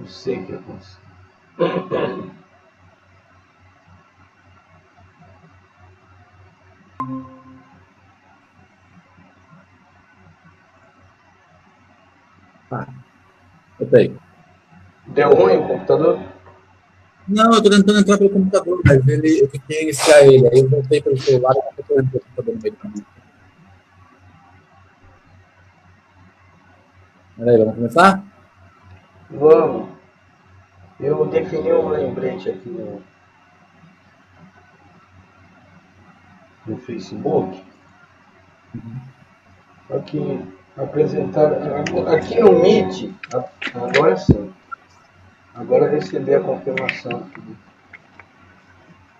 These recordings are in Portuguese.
Não sei o que aconteceu. Tá. Botei. Deu ruim o computador? Não, eu tô tentando entrar pelo computador, mas eu fiquei iniciar ele. Aí eu voltei pelo celular e eu tô entrando pelo computador no meio também. Peraí, vamos começar? Vamos. Eu defini um lembrete aqui no Facebook. Aqui, apresentar. Aqui no Meet, agora sim. Agora eu recebi a confirmação aqui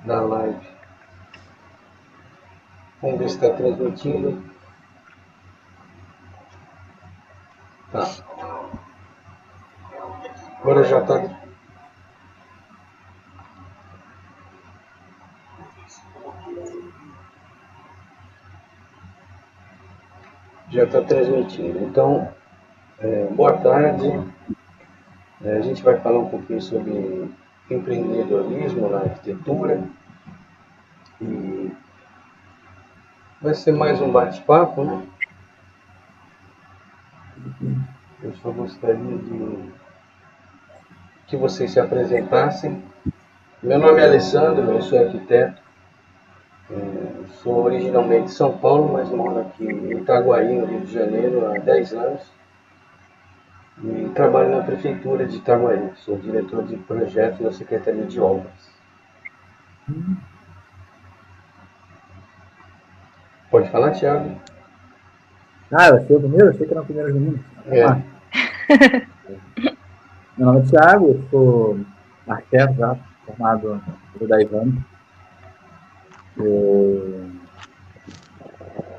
da live. Vamos ver se está transmitindo. Tá. Agora já está. Já está transmitindo. Então, boa tarde. A gente vai falar um pouquinho sobre empreendedorismo na arquitetura. E vai ser mais um bate-papo, né? Eu só gostaria de que vocês se apresentassem. Meu nome é Alessandro, eu sou arquiteto. Sou originalmente de São Paulo, mas moro aqui em Itaguaí, no Rio de Janeiro, há 10 anos. E trabalho na prefeitura de Itaguaí. Sou diretor de projeto na Secretaria de Obras. Pode falar, Thiago? Ah, eu sou o primeiro? Achei que era o primeiro menino. Meu nome é Thiago, eu sou arquiteto já, formado por 10 anos. Eu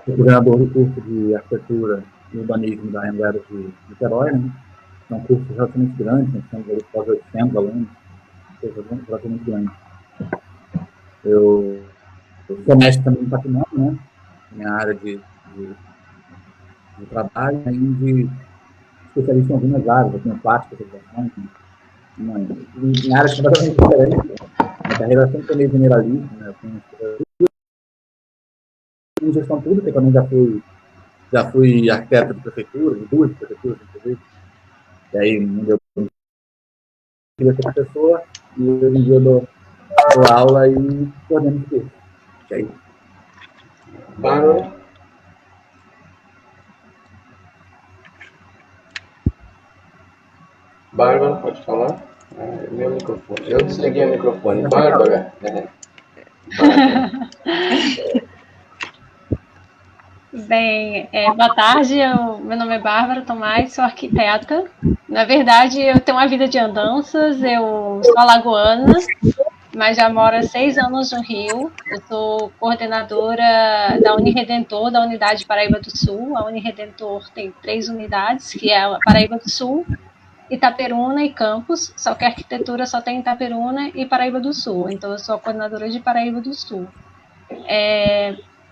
sou coordenador do curso de arquitetura e urbanismo da Anhanguera de Niterói, né? É um curso relativamente grande, nós temos ali quase 800 alunos, coisa relativamente grande. Eu sou mestre também em patrimônio, né? Minha área de trabalho, além de especialista em algumas áreas, aqui no plástico, em áreas completamente diferentes. Minha carreira sempre foi meio generalista, né? Em gestão pública também já fui arquiteto de prefeitura, de duas prefeituras, inclusive. E aí não deu para ser professor, e hoje em dia eu dou aula e coordeno o curso. E aí? Bárbara, pode falar? Meu microfone. Eu desliguei o microfone. Bárbara. Bem, boa tarde, meu nome é Bárbara Tomás, sou arquiteta. Na verdade, eu tenho uma vida de andanças, eu sou alagoana, mas já moro há 6 anos no Rio. Eu sou coordenadora da Uniredentor, da Unidade Paraíba do Sul. A Uniredentor tem 3 unidades, que é a Paraíba do Sul, Itaperuna e Campos, só que a arquitetura só tem Itaperuna e Paraíba do Sul, então eu sou a coordenadora de Paraíba do Sul.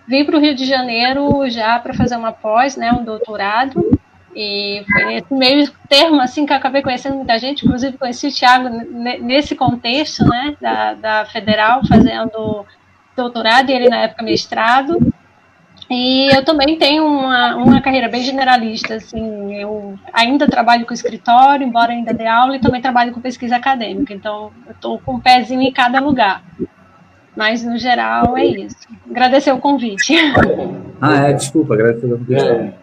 Vim para o Rio de Janeiro já para fazer uma pós, né, um doutorado, e foi nesse meio termo assim que eu acabei conhecendo muita gente, inclusive conheci o Thiago nesse contexto, né, da Federal, fazendo doutorado, e ele na época mestrado. E eu também tenho uma carreira bem generalista, assim, eu ainda trabalho com escritório, embora ainda dê aula, e também trabalho com pesquisa acadêmica, então eu estou com um pezinho em cada lugar. Mas, no geral, é isso. Agradecer o convite. Desculpa, agradecer o convite.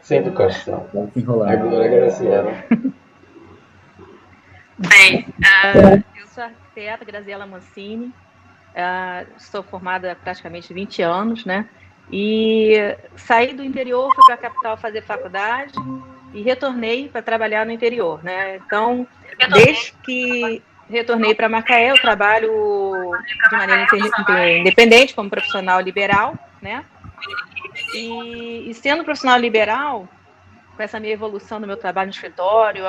Sem educação. Vamos enrolar. Agora agradecer ela. Bem, eu sou a arquiteta Graziela Mancini, sou formada há praticamente 20 anos, né? E saí do interior, fui para a capital fazer faculdade e retornei para trabalhar no interior, né? Então, desde que retornei para Macaé, eu trabalho de maneira independente como profissional liberal, né? E sendo profissional liberal, com essa minha evolução no meu trabalho no escritório,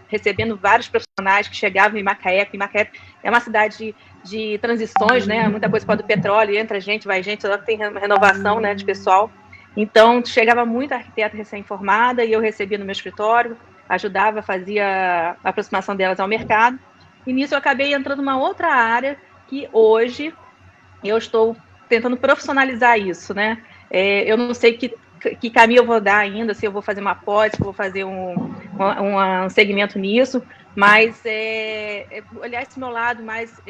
recebendo vários profissionais que chegavam em Macaé, porque Macaé é uma cidade de transições, né? Muita coisa para do petróleo, entra gente, vai gente, só tem renovação, né, de pessoal. Então, chegava muita arquiteta recém-formada e eu recebia no meu escritório, ajudava, fazia a aproximação delas ao mercado. E nisso eu acabei entrando numa outra área que hoje eu estou tentando profissionalizar isso, né? Eu não sei que caminho eu vou dar ainda, se eu vou fazer uma pós, se eu vou fazer um segmento nisso, mas olhar esse meu lado mais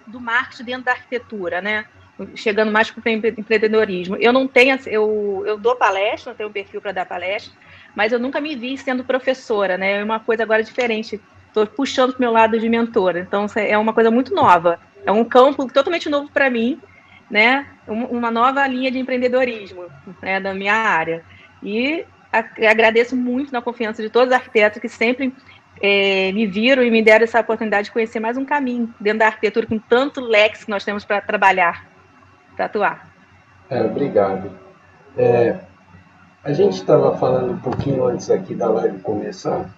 do marketing dentro da arquitetura, né? Chegando mais para o empreendedorismo. Eu não tenho, eu dou palestra, não tenho um perfil para dar palestra, mas eu nunca me vi sendo professora, né? É uma coisa agora diferente. Estou puxando para o meu lado de mentora. Então, é uma coisa muito nova. É um campo totalmente novo para mim, né? Uma nova linha de empreendedorismo, né, da minha área. E agradeço muito na confiança de todos os arquitetos que sempre me viram e me deram essa oportunidade de conhecer mais um caminho dentro da arquitetura, com tanto leque que nós temos para trabalhar, para atuar. Obrigado. A gente estava falando um pouquinho antes aqui da live começar,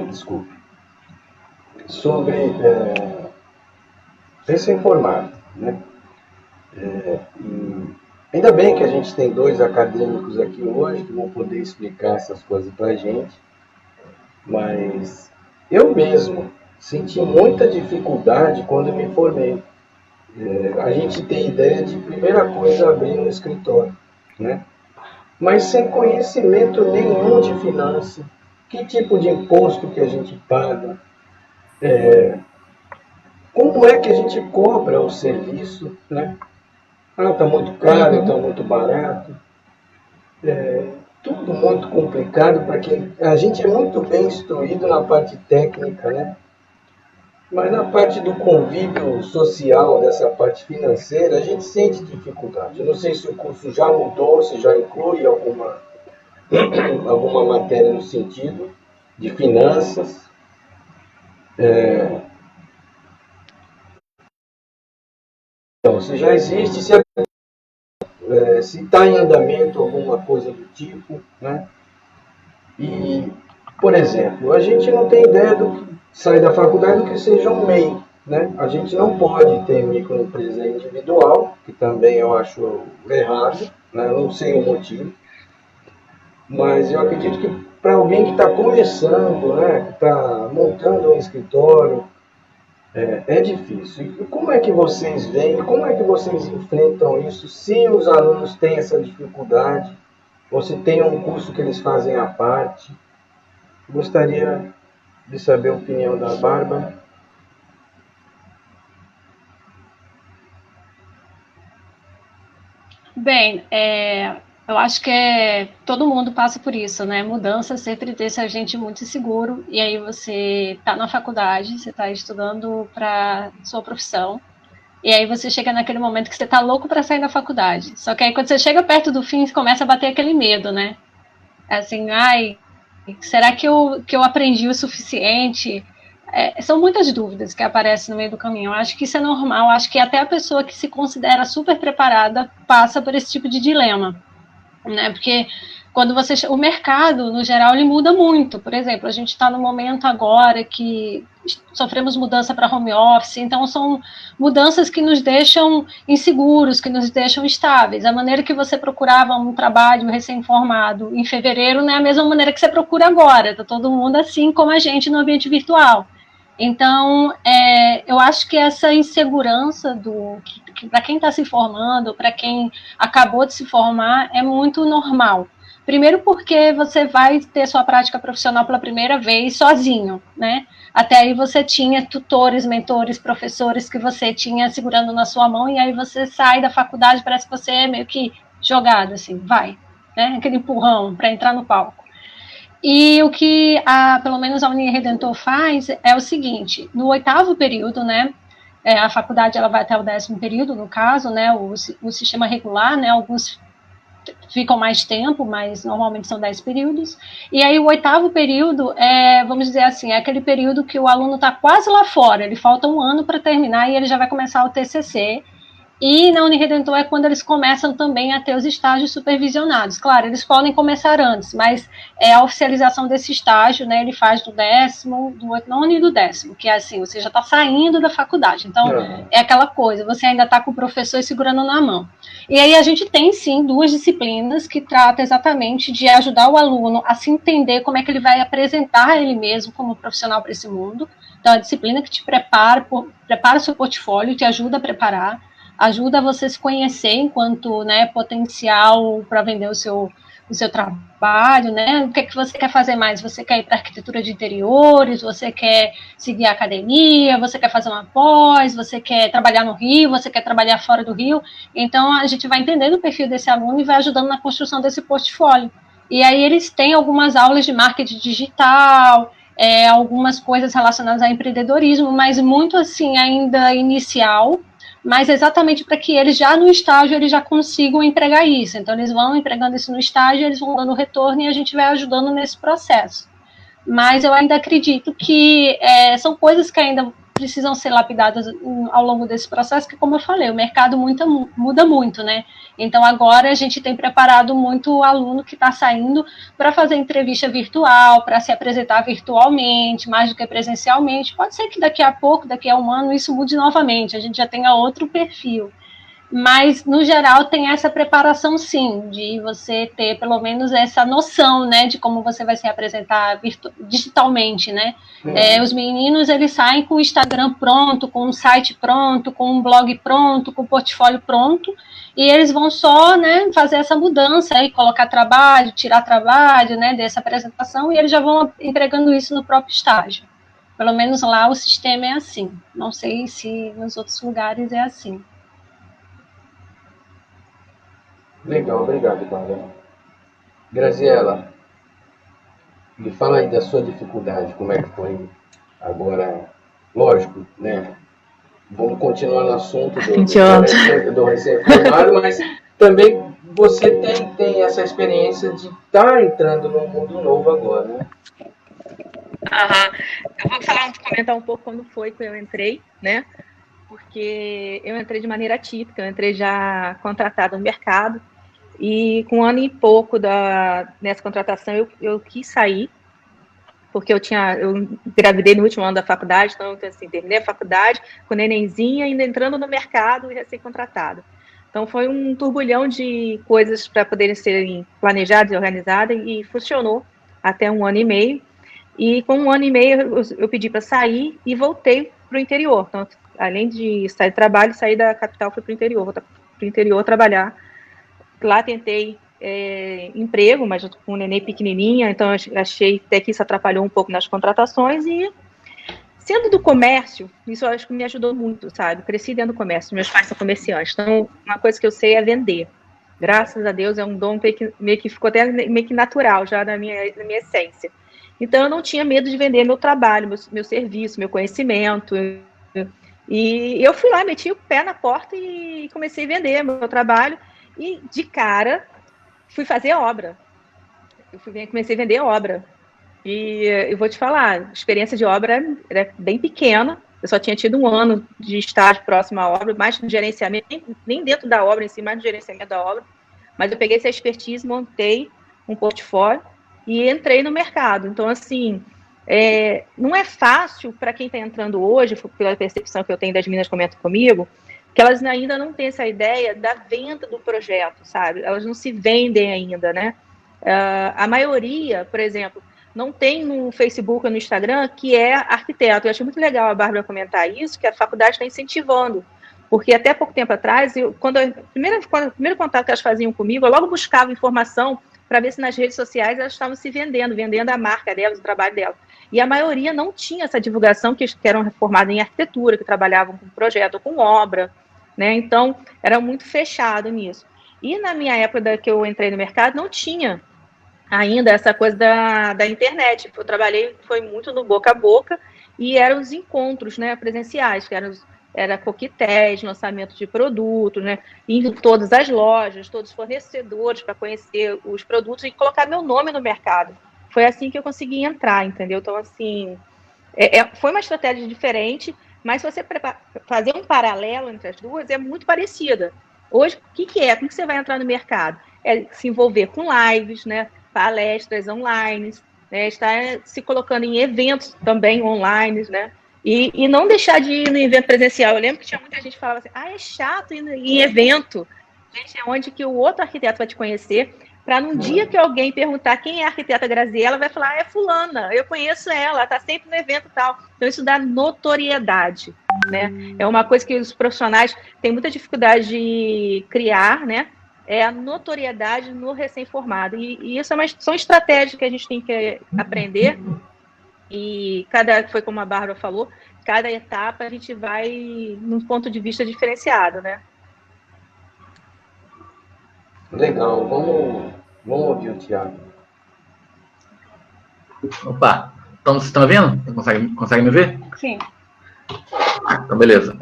desculpe, sobre recém-formado, né? Ainda bem que a gente tem 2 acadêmicos aqui hoje que vão poder explicar essas coisas para a gente, mas eu mesmo senti muita dificuldade quando me formei. A gente tem ideia de, primeira coisa, abrir um escritório, né? Mas sem conhecimento nenhum de finanças, que tipo de imposto que a gente paga, como é que a gente cobra o serviço, né? Está muito caro, está muito barato. Tudo muito complicado para quem... A gente é muito bem instruído na parte técnica, né? Mas na parte do convívio social, dessa parte financeira, a gente sente dificuldade. Eu não sei se o curso já mudou, se já inclui alguma matéria no sentido de finanças. Então, se já existe, se está em andamento alguma coisa do tipo, né? E, por exemplo, a gente não tem ideia do que sai da faculdade do que seja um MEI, né? A gente não pode ter microempresa individual, que também eu acho errado, né? Eu não sei o motivo, mas eu acredito que para alguém que está começando, né? Que está montando um escritório, é difícil. E como é que vocês veem, como é que vocês enfrentam isso, se os alunos têm essa dificuldade, ou se tem um curso que eles fazem à parte? Gostaria de saber a opinião da Bárbara. Bem, eu acho que todo mundo passa por isso, né? Mudança sempre deixa a gente muito inseguro, e aí você está na faculdade, você está estudando para sua profissão, e aí você chega naquele momento que você está louco para sair da faculdade. Só que aí quando você chega perto do fim, você começa a bater aquele medo, né? Assim, ai, será que eu aprendi o suficiente? São muitas dúvidas que aparecem no meio do caminho. Eu acho que isso é normal. Eu acho que até a pessoa que se considera super preparada passa por esse tipo de dilema, né? Porque quando o mercado, no geral, ele muda muito. Por exemplo, a gente está no momento agora que sofremos mudança para home office, então são mudanças que nos deixam inseguros, que nos deixam instáveis. A maneira que você procurava um trabalho recém-formado em fevereiro não é a mesma maneira que você procura agora. Está todo mundo assim como a gente no ambiente virtual. Então, eu acho que essa insegurança para quem está se formando, para quem acabou de se formar, é muito normal. Primeiro porque você vai ter sua prática profissional pela primeira vez sozinho, né? Até aí você tinha tutores, mentores, professores que você tinha segurando na sua mão, e aí você sai da faculdade, parece que você é meio que jogado, assim, vai, né? Aquele empurrão para entrar no palco. E o que, pelo menos a Uniredentor faz é o seguinte: no 8º período, né, a faculdade ela vai até o 10º período, no caso, né, o sistema regular, né, alguns ficam mais tempo, mas normalmente são 10 períodos. E aí o 8º período vamos dizer assim, é aquele período que o aluno está quase lá fora, ele falta um ano para terminar e ele já vai começar o TCC. E na Uniredentor é quando eles começam também a ter os estágios supervisionados. Claro, eles podem começar antes, mas é a oficialização desse estágio, né? Ele faz do 10º, do 9º e do 10º, que é assim, você já está saindo da faculdade. Então, é aquela coisa, você ainda está com o professor segurando na mão. E aí a gente tem, sim, 2 disciplinas que tratam exatamente de ajudar o aluno a se entender como é que ele vai apresentar ele mesmo como profissional para esse mundo. Então, é a disciplina que te prepara o seu portfólio, te ajuda a preparar, ajuda você a se conhecer enquanto, né, potencial para vender o seu trabalho, né? O que é que você quer fazer mais? Você quer ir para arquitetura de interiores? Você quer seguir a academia? Você quer fazer uma pós? Você quer trabalhar no Rio? Você quer trabalhar fora do Rio? Então, a gente vai entendendo o perfil desse aluno e vai ajudando na construção desse portfólio. E aí eles têm algumas aulas de marketing digital, algumas coisas relacionadas a empreendedorismo, mas muito assim ainda inicial, mas exatamente para que eles já no estágio eles já consigam entregar isso. Então eles vão entregando isso no estágio, eles vão dando retorno e a gente vai ajudando nesse processo. Mas eu ainda acredito que são coisas que ainda precisam ser lapidadas ao longo desse processo, que, como eu falei, o mercado muda muito, né? Então, agora a gente tem preparado muito o aluno que está saindo para fazer entrevista virtual, para se apresentar virtualmente, mais do que presencialmente. Pode ser que daqui a pouco, daqui a um ano, isso mude novamente, a gente já tenha outro perfil. Mas, no geral, tem essa preparação, sim, de você ter, pelo menos, essa noção, né, de como você vai se apresentar digitalmente, né? Os meninos, eles saem com o Instagram pronto, com um site pronto, com um blog pronto, com o portfólio pronto, e eles vão só, né, fazer essa mudança, aí, colocar trabalho, tirar trabalho, né, dessa apresentação, e eles já vão entregando isso no próprio estágio. Pelo menos lá o sistema é assim. Não sei se nos outros lugares é assim. Legal, obrigado, Bárbara. Graziela, me fala aí da sua dificuldade, como é que foi agora, lógico, né? Vamos continuar no assunto do recém-formado, mas também você tem essa experiência de estar entrando num mundo novo agora, né? Eu vou comentar um pouco como foi que eu entrei, né? Porque eu entrei de maneira atípica, eu entrei já contratada no mercado, e com 1 ano e pouco nessa contratação eu quis sair, porque eu engravidei no último ano da faculdade, então assim, terminei a faculdade com nenenzinha, ainda entrando no mercado e recém-contratada. Então foi um turbulhão de coisas para poderem serem planejadas e organizadas, e funcionou até 1 ano e meio. E com 1 ano e meio eu pedi para sair e voltei para o interior. Então, além de sair do trabalho, sair da capital, fui para o interior, vou para o interior trabalhar. Lá tentei emprego, mas com um neném pequenininha, então achei até que isso atrapalhou um pouco nas contratações. E sendo do comércio, isso eu acho que me ajudou muito, sabe? Cresci dentro do comércio, meus pais são comerciantes, então uma coisa que eu sei é vender. Graças a Deus é um dom meio que ficou até meio que natural já na minha essência. Então eu não tinha medo de vender meu trabalho, meu serviço, meu conhecimento. E eu fui lá, meti o pé na porta e comecei a vender meu trabalho. E de cara fui fazer obra. Comecei a vender obra. E eu vou te falar, a experiência de obra era bem pequena. Eu só tinha tido 1 ano de estágio próximo à obra, mais no gerenciamento, nem dentro da obra em si, mais no gerenciamento da obra. Mas eu peguei essa expertise, montei um portfólio e entrei no mercado. Então, assim, não é fácil para quem está entrando hoje, pela percepção que eu tenho das meninas que comentam comigo, que elas ainda não têm essa ideia da venda do projeto, sabe? Elas não se vendem ainda, né? A maioria, por exemplo, não tem no Facebook ou no Instagram que é arquiteto. Eu achei muito legal a Bárbara comentar isso, que a faculdade está incentivando. Porque até pouco tempo atrás, quando o primeiro contato que elas faziam comigo, eu logo buscava informação para ver se nas redes sociais elas estavam se vendendo a marca delas, o trabalho delas. E a maioria não tinha essa divulgação, que eram formadas em arquitetura, que trabalhavam com projeto ou com obra, né? Então, era muito fechado nisso. E na minha época que eu entrei no mercado, não tinha ainda essa coisa da internet. Eu trabalhei, foi muito no boca a boca, e eram os encontros, né, presenciais, que era coquetéis, lançamento de produtos, né, indo em todas as lojas, todos os fornecedores para conhecer os produtos e colocar meu nome no mercado. Foi assim que eu consegui entrar, entendeu? Então, assim, foi uma estratégia diferente, Mas se você fazer um paralelo entre as duas, é muito parecida. Hoje, o que é? Como que você vai entrar no mercado? É se envolver com lives, né? Palestras online, né? Estar se colocando em eventos também online, né? E não deixar de ir no evento presencial. Eu lembro que tinha muita gente que falava assim, é chato ir em evento. Gente, é onde que o outro arquiteto vai te conhecer, para num dia que alguém perguntar quem é a arquiteta Graziella, vai falar, é fulana, eu conheço ela está sempre no evento e tal. Então, isso dá notoriedade, né? É uma coisa que os profissionais têm muita dificuldade de criar, né? É a notoriedade no recém-formado. E isso são estratégias que a gente tem que aprender. E foi como a Bárbara falou, cada etapa a gente vai num ponto de vista diferenciado, né? Legal, vamos ouvir o Thiago. Opa, então vocês estão me vendo? Consegue me ver? Sim. Então, beleza.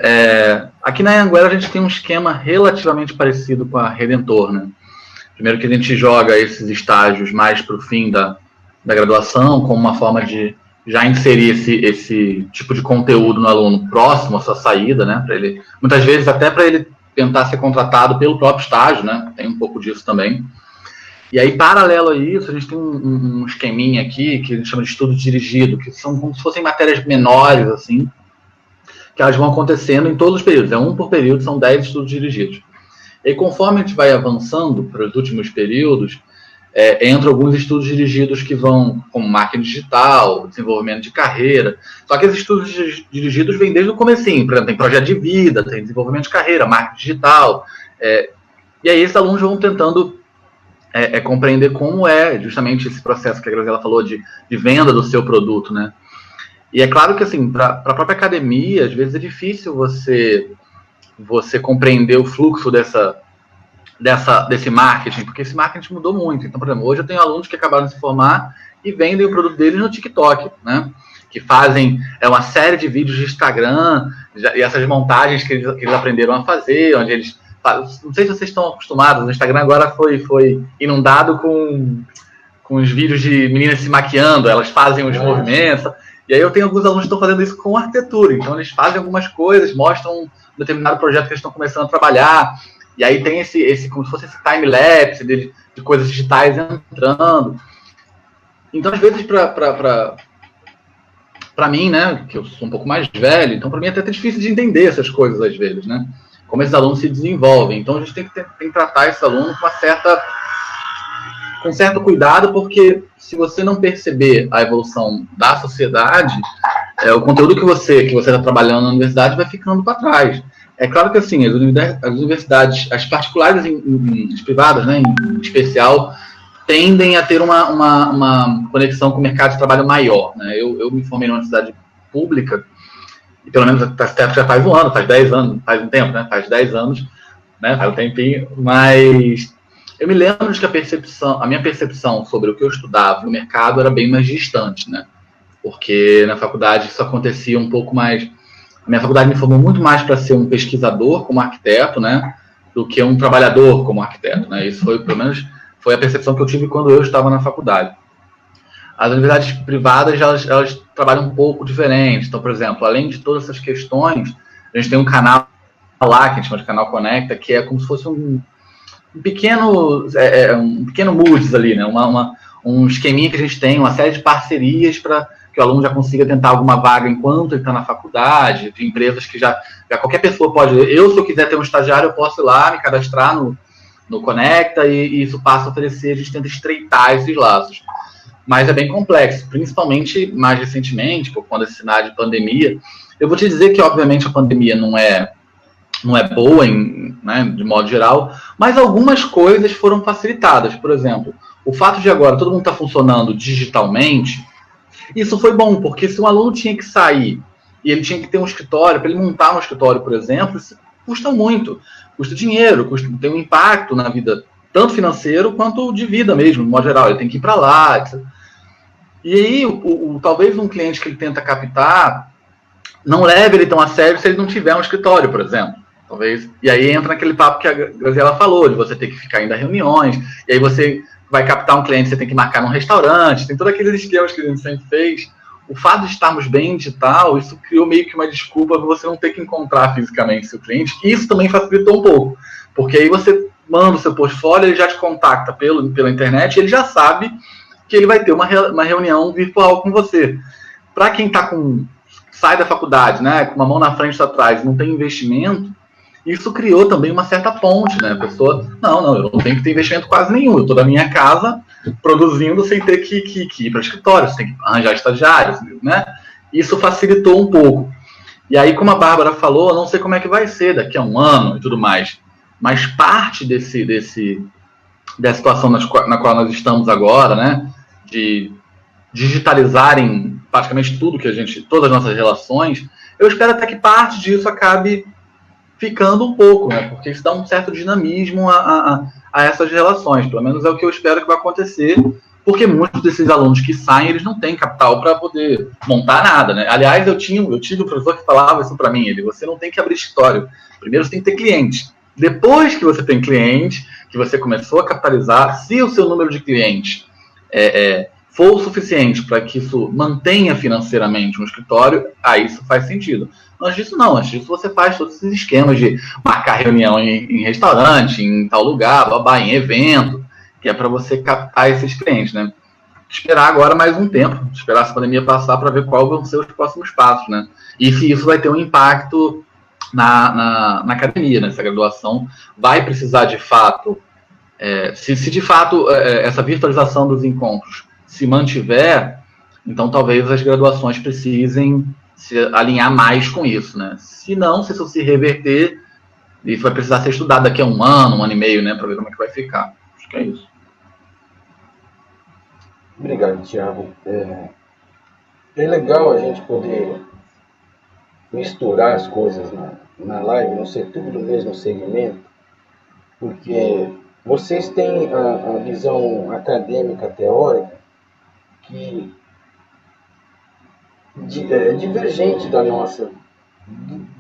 Aqui na Anhanguera a gente tem um esquema relativamente parecido com a Redentor, né? Primeiro que a gente joga esses estágios mais para o fim da graduação, como uma forma de já inserir esse tipo de conteúdo no aluno próximo à sua saída, né? Para ele, muitas vezes até para ele tentar ser contratado pelo próprio estágio, né? Tem um pouco disso também. E aí, paralelo a isso, a gente tem um esqueminha aqui que a gente chama de estudo dirigido, que são como se fossem matérias menores, assim, que elas vão acontecendo em todos os períodos. É um por período, são 10 estudos dirigidos. E conforme a gente vai avançando para os últimos períodos, entram alguns estudos dirigidos que vão, como marketing digital, desenvolvimento de carreira. Só que esses estudos dirigidos vêm desde o comecinho. Por exemplo, tem projeto de vida, tem desenvolvimento de carreira, marketing digital. E aí esses alunos vão tentando compreender como é justamente esse processo que a Graziella falou de venda do seu produto, né? E é claro que, assim, para a própria academia, às vezes é difícil você compreender o fluxo desse marketing, porque esse marketing mudou muito. Então, por exemplo, hoje eu tenho alunos que acabaram de se formar e vendem o produto deles no TikTok, né? Que fazem uma série de vídeos de Instagram e essas montagens que eles aprenderam a fazer, onde eles... Não sei se vocês estão acostumados, o Instagram agora foi inundado com os vídeos de meninas se maquiando, elas fazem os movimentos. E aí eu tenho alguns alunos que estão fazendo isso com arquitetura. Então eles fazem algumas coisas, mostram um determinado projeto que eles estão começando a trabalhar. E aí tem como se fosse esse time-lapse de coisas digitais entrando. Então, às vezes, para mim, né, que eu sou um pouco mais velho, então para mim é até difícil de entender essas coisas às vezes, né? Como esses alunos se desenvolvem. Então a gente tem que tratar esse aluno com certo cuidado, porque se você não perceber a evolução da sociedade, o conteúdo que você está trabalhando na universidade vai ficando para trás. É claro que, assim, as universidades, as particulares e as privadas, né, em especial, tendem a ter uma conexão com o mercado de trabalho maior, né? Eu me formei numa universidade pública, e pelo menos já faz um ano, faz 10 anos, faz um tempo, né? Faz 10 anos, né? Faz um tempinho, mas eu me lembro de que a minha percepção sobre o que eu estudava no mercado era bem mais distante, né? Porque na faculdade isso acontecia um pouco mais... A minha faculdade me formou muito mais para ser um pesquisador como arquiteto, né? Do que um trabalhador como arquiteto, né? Isso foi, pelo menos, foi a percepção que eu tive quando eu estava na faculdade. As universidades privadas, elas trabalham um pouco diferente. Então, por exemplo, além de todas essas questões, a gente tem um canal lá, que a gente chama de Canal Conecta, que é como se fosse um pequeno Moody's ali, né? Um esqueminha que a gente tem, uma série de parcerias para que o aluno já consiga tentar alguma vaga enquanto ele está na faculdade, de empresas que já qualquer pessoa pode... se eu quiser ter um estagiário, eu posso ir lá, me cadastrar no Conecta e isso passa a oferecer, a gente tenta estreitar esses laços. Mas é bem complexo, principalmente mais recentemente, por conta desse cenário de pandemia. Eu vou te dizer que, obviamente, a pandemia não é boa, né, de modo geral, mas algumas coisas foram facilitadas. Por exemplo, o fato de agora todo mundo estar funcionando digitalmente, isso foi bom, porque se um aluno tinha que sair e ele tinha que ter um escritório, para ele montar um escritório, por exemplo, isso custa muito, custa dinheiro, tem um impacto na vida, tanto financeiro quanto de vida mesmo, de modo geral, ele tem que ir para lá, etc. E aí, talvez um cliente que ele tenta captar não leve ele tão a sério se ele não tiver um escritório, por exemplo. Talvez. E aí entra naquele papo que a Graziella falou, de você ter que ficar indo a reuniões, e aí você vai captar um cliente, você tem que marcar num restaurante, tem todos aqueles esquemas que a gente sempre fez. o fato de estarmos bem digital, isso criou meio que uma desculpa para você não ter que encontrar fisicamente seu cliente, e isso também facilitou um pouco, porque aí você manda o seu portfólio, ele já te contacta pela internet, ele já sabe que ele vai ter uma reunião virtual com você. Para quem sai da faculdade, né, com uma mão na frente e atrás, não tem investimento, isso criou também uma certa ponte, né? A pessoa, não, eu não tenho que ter investimento quase nenhum, eu estou da minha casa produzindo sem ter que ir para o escritório, sem ter que arranjar estagiários, né? Isso facilitou um pouco. E aí, como a Bárbara falou, eu não sei como é que vai ser daqui a um ano e tudo mais, mas parte dessa situação na qual nós estamos agora, né? De digitalizarem praticamente todas as nossas relações, eu espero até que parte disso acabe ficando um pouco, né? Porque isso dá um certo dinamismo a essas relações. Pelo menos é o que eu espero que vai acontecer, porque muitos desses alunos que saem, eles não têm capital para poder montar nada, né? Aliás, eu tive um professor que falava isso para mim, você não tem que abrir escritório. Primeiro você tem que ter cliente. Depois que você tem cliente, que você começou a capitalizar, se o seu número de clientes for o suficiente para que isso mantenha financeiramente um escritório, aí isso faz sentido. Antes disso, não. Antes disso, você faz todos esses esquemas de marcar reunião em restaurante, em tal lugar, em evento, que é para você captar esses clientes, né? Esperar agora mais um tempo, esperar essa pandemia passar para ver quais vão ser os próximos passos, né? E se isso vai ter um impacto na academia, né? Se a graduação vai precisar de fato, se de fato essa virtualização dos encontros se mantiver, então talvez as graduações precisem se alinhar mais com isso, né? Se não, se isso se reverter, isso vai precisar ser estudado daqui a um ano e meio, né? Para ver como é que vai ficar. Acho que é isso. Obrigado, Thiago. É legal a gente poder misturar as coisas na live, não ser tudo do mesmo segmento, porque vocês têm a visão acadêmica, teórica, que é divergente da nossa,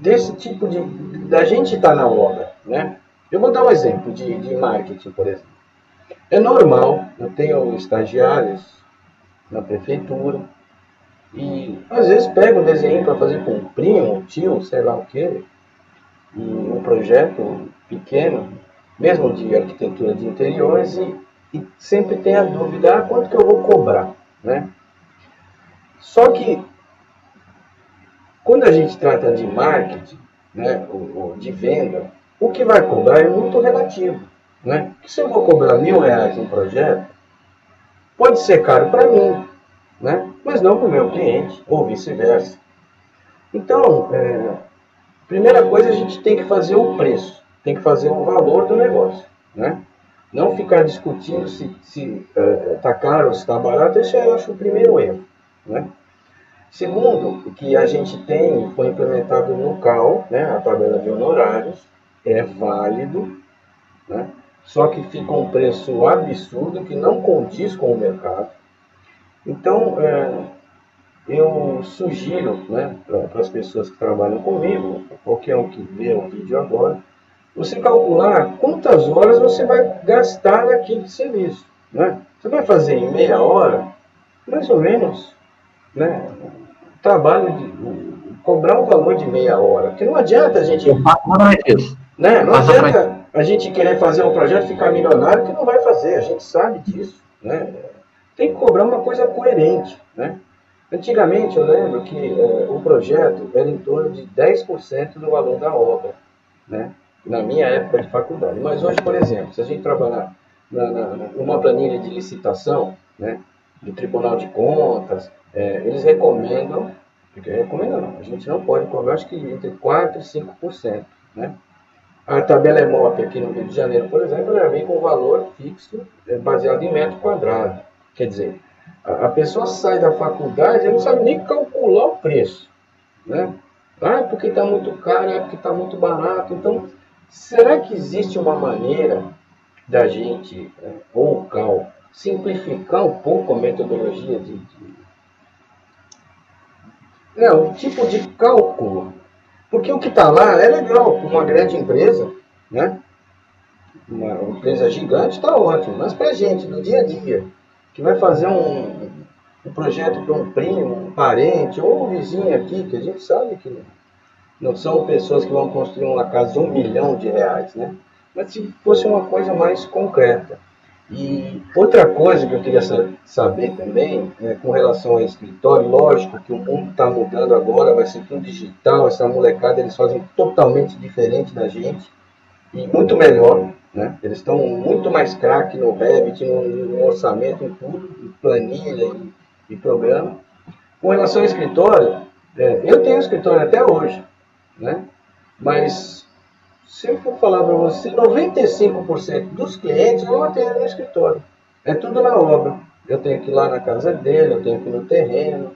desse tipo da gente estar na obra, né? Eu vou dar um exemplo de marketing, por exemplo. É normal, eu tenho estagiários na prefeitura e às vezes pego um desenho para fazer com um primo, um tio, sei lá o quê, e um projeto pequeno, mesmo de arquitetura de interiores, e sempre tem a dúvida, quanto que eu vou cobrar, né? Só que quando a gente trata de marketing, né, ou de venda, o que vai cobrar é muito relativo, né? Se eu vou cobrar R$1.000 em projeto, pode ser caro para mim, né? Mas não para o meu cliente, ou vice-versa. Então, primeira coisa, a gente tem que fazer o preço, tem que fazer o valor do negócio, né? Não ficar discutindo se está caro ou se está barato, esse eu acho o primeiro erro, né? Segundo, que a gente foi implementado no CAL, né, a tabela de honorários, é válido, né, só que fica um preço absurdo que não condiz com o mercado. Então, eu sugiro, né, para as pessoas que trabalham comigo, qualquer um que vê o vídeo agora, você calcular quantas horas você vai gastar naquele serviço, né? Você vai fazer em meia hora, mais ou menos, né? Cobrar um valor de meia hora, porque não adianta a gente, né? Não adianta a gente querer fazer um projeto e ficar milionário, que não vai fazer, a gente sabe disso, né? Tem que cobrar uma coisa coerente, né? Antigamente eu lembro que o projeto era em torno de 10% do valor da obra, né? Na minha época de faculdade. Mas hoje, por exemplo, se a gente trabalhar numa planilha de licitação, né, do Tribunal de Contas, eles recomendam, a gente não pode cobrar, acho que entre 4% e 5%. Né? A tabela EMOP aqui no Rio de Janeiro, por exemplo, ela vem com um valor fixo baseado em metro quadrado. Quer dizer, a pessoa sai da faculdade e não sabe nem calcular o preço. Né? Porque está muito caro, porque está muito barato. Então, será que existe uma maneira da gente, ou o CAL, simplificar um pouco a metodologia o tipo de cálculo? Porque o que está lá é legal, uma grande empresa, né? Uma empresa gigante está ótimo, mas para a gente, no dia a dia, que vai fazer um projeto para um primo, um parente ou um vizinho aqui, que a gente sabe que não são pessoas que vão construir uma casa de R$1 milhão, né? Mas se fosse uma coisa mais concreta. E outra coisa que eu queria saber também, com relação ao escritório, lógico que o mundo está mudando agora, vai ser tudo digital, essa molecada eles fazem totalmente diferente da gente e muito melhor, né? Eles estão muito mais craque no Revit, no orçamento, em tudo, em planilha e programa. Com relação ao escritório, eu tenho escritório até hoje, né? Mas se eu for falar para você, 95% dos clientes eu não atendo no escritório. É tudo na obra. Eu tenho que ir lá na casa dele, eu tenho que ir no terreno.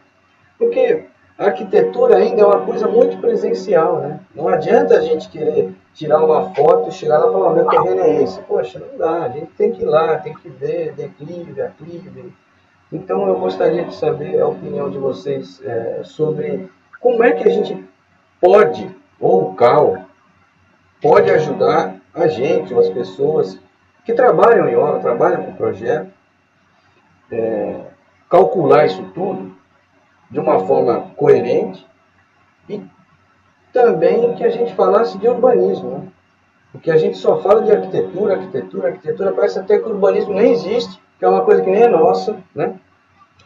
Porque a arquitetura ainda é uma coisa muito presencial, né? Não adianta a gente querer tirar uma foto e chegar lá e falar, meu terreno é esse. Poxa, não dá. A gente tem que ir lá, tem que ver, declive, aclive. Então eu gostaria de saber a opinião de vocês sobre como é que a gente pode, ou o CAL, pode ajudar a gente, ou as pessoas que trabalham em obra, trabalham com projeto, calcular isso tudo de uma forma coerente e também que a gente falasse de urbanismo, né? Porque a gente só fala de arquitetura, parece até que o urbanismo nem existe, que é uma coisa que nem é nossa, né?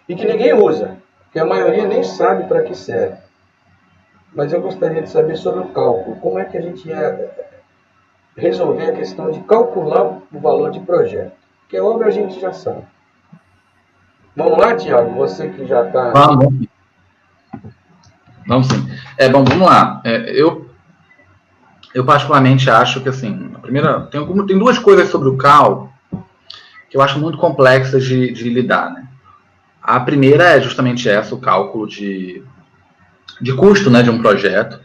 E que ninguém usa, que a maioria nem sabe para que serve. Mas eu gostaria de saber sobre o cálculo, como é que a gente ia resolver a questão de calcular o valor de projeto. Porque a obra a gente já sabe. Vamos lá, Tiago, você que já está... Vamos sim. Bom, vamos lá. Eu particularmente acho que, assim, a primeira, tem duas coisas sobre o CAL que eu acho muito complexas de lidar, né? A primeira é justamente essa, o cálculo de custo, né, de um projeto.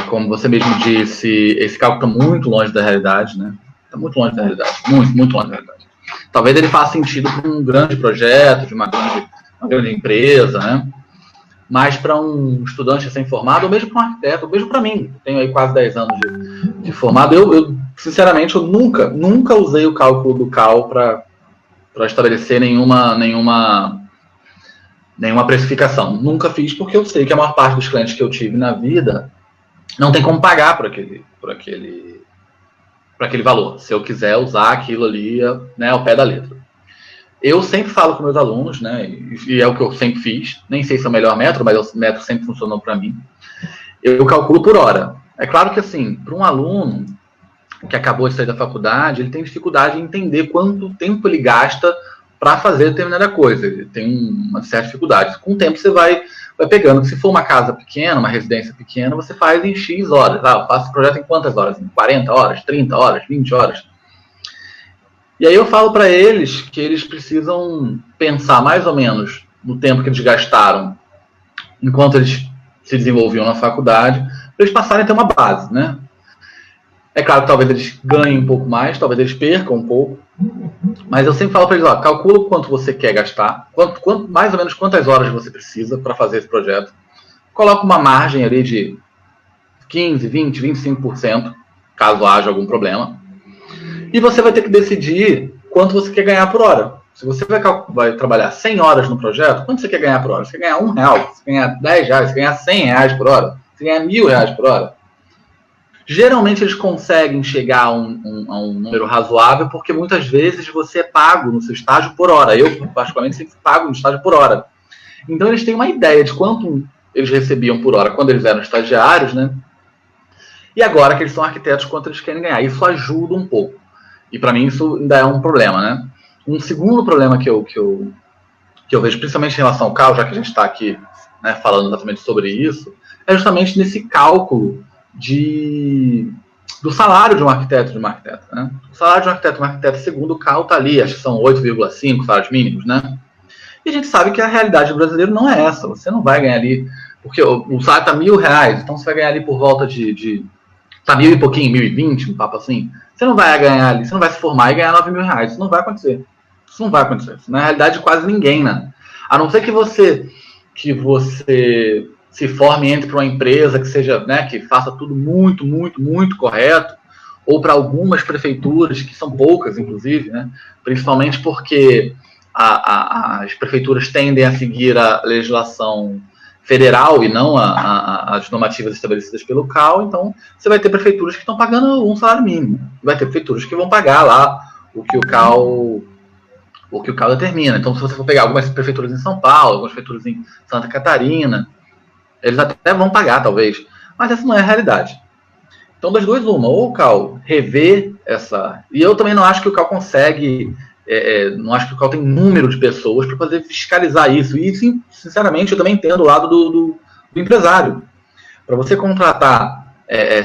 Como você mesmo disse, esse cálculo está muito longe da realidade, né? Está muito longe da realidade, muito longe da realidade. Talvez ele faça sentido para um grande projeto, de uma grande empresa, né? Mas para um estudante recém-formado, ou mesmo para um arquiteto, ou mesmo para mim, tenho aí quase 10 anos de formado, eu sinceramente, eu nunca usei o cálculo do CAL para estabelecer nenhuma precificação. Nunca fiz, porque eu sei que a maior parte dos clientes que eu tive na vida não tem como pagar por aquele valor, se eu quiser usar aquilo ali, né, ao pé da letra. Eu sempre falo com meus alunos, né, e é o que eu sempre fiz, nem sei se é o melhor método, mas o método sempre funcionou para mim. Eu calculo por hora. É claro que, assim, para um aluno que acabou de sair da faculdade, ele tem dificuldade em entender quanto tempo ele gasta para fazer determinada coisa. Ele tem uma certa dificuldade. Com o tempo você vai pegando. Se for uma casa pequena, uma residência pequena, você faz em X horas. Eu faço o projeto em quantas horas? Em 40 horas, 30 horas, 20 horas. E aí eu falo para eles que eles precisam pensar mais ou menos no tempo que eles gastaram enquanto eles se desenvolviam na faculdade, para eles passarem a ter uma base, né? É claro que talvez eles ganhem um pouco mais, talvez eles percam um pouco, mas eu sempre falo para eles, calcula o quanto você quer gastar, mais ou menos quantas horas você precisa para fazer esse projeto, coloca uma margem ali de 15, 20, 25%, caso haja algum problema, e você vai ter que decidir quanto você quer ganhar por hora. Se você vai trabalhar 100 horas no projeto, quanto você quer ganhar por hora? Você quer ganhar R$1, você quer ganhar R$10, você quer ganhar R$100 por hora, você quer ganhar R$1.000 por hora. Geralmente eles conseguem chegar a um número razoável, porque muitas vezes você é pago no seu estágio por hora. Eu, particularmente, sempre pago no estágio por hora. Então eles têm uma ideia de quanto eles recebiam por hora quando eles eram estagiários, né? E agora que eles são arquitetos, quanto eles querem ganhar. Isso ajuda um pouco. E para mim isso ainda é um problema, né? Um segundo problema que eu vejo, principalmente em relação ao CAL, já que a gente está aqui, né, falando exatamente sobre isso, é justamente nesse cálculo do salário de um arquiteto e de uma arquiteta, né? O salário de um arquiteto e uma arquiteta, segundo o CAL, está ali, acho que são 8,5 salários mínimos, né? E a gente sabe que a realidade do brasileiro não é essa. Você não vai ganhar ali, porque o salário está R$1.000, então você vai ganhar ali por volta tá 1.000 e pouquinho, 1.020, um papo assim. Você não vai ganhar ali, você não vai se formar e ganhar R$9.000. Isso não vai acontecer. Isso não vai acontecer. Isso não é a realidade de quase ninguém, né? A não ser que você se forme, entre para uma empresa que seja, né, que faça tudo muito, muito, muito correto, ou para algumas prefeituras, que são poucas, inclusive, né? Principalmente porque as prefeituras tendem a seguir a legislação federal e não as normativas estabelecidas pelo CAL, então você vai ter prefeituras que estão pagando um salário mínimo. Vai ter prefeituras que vão pagar lá o que o CAL determina. Então, se você for pegar algumas prefeituras em São Paulo, algumas prefeituras em Santa Catarina, eles até vão pagar, talvez, mas essa não é a realidade. Então, das duas, uma, ou o CAL rever essa... E eu também não acho que o CAL consegue... não acho que o CAL tem número de pessoas para poder fiscalizar isso. E, sim, sinceramente, eu também entendo o lado do empresário. Para você contratar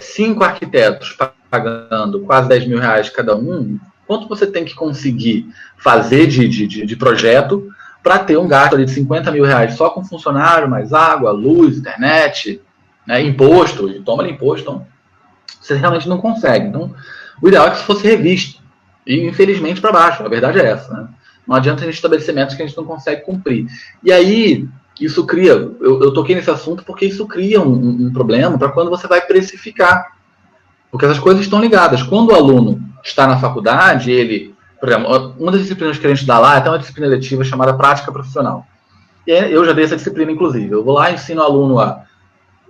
5 arquitetos pagando quase 10 mil reais cada um, quanto você tem que conseguir fazer de projeto para ter um gasto ali de 50 mil reais só com funcionário, mais água, luz, internet, né, imposto, e toma ali imposto, então você realmente não consegue. Então, o ideal é que isso fosse revisto. E, infelizmente, para baixo. A verdade é essa. Né? Não adianta a gente estabelecer metas que a gente não consegue cumprir. E aí, isso cria... Eu toquei nesse assunto porque isso cria um problema para quando você vai precificar. Porque essas coisas estão ligadas. Quando o aluno está na faculdade, ele... Por exemplo, uma das disciplinas que a gente dá lá é até uma disciplina letiva chamada prática profissional. E eu já dei essa disciplina, inclusive. Eu vou lá e ensino o aluno a...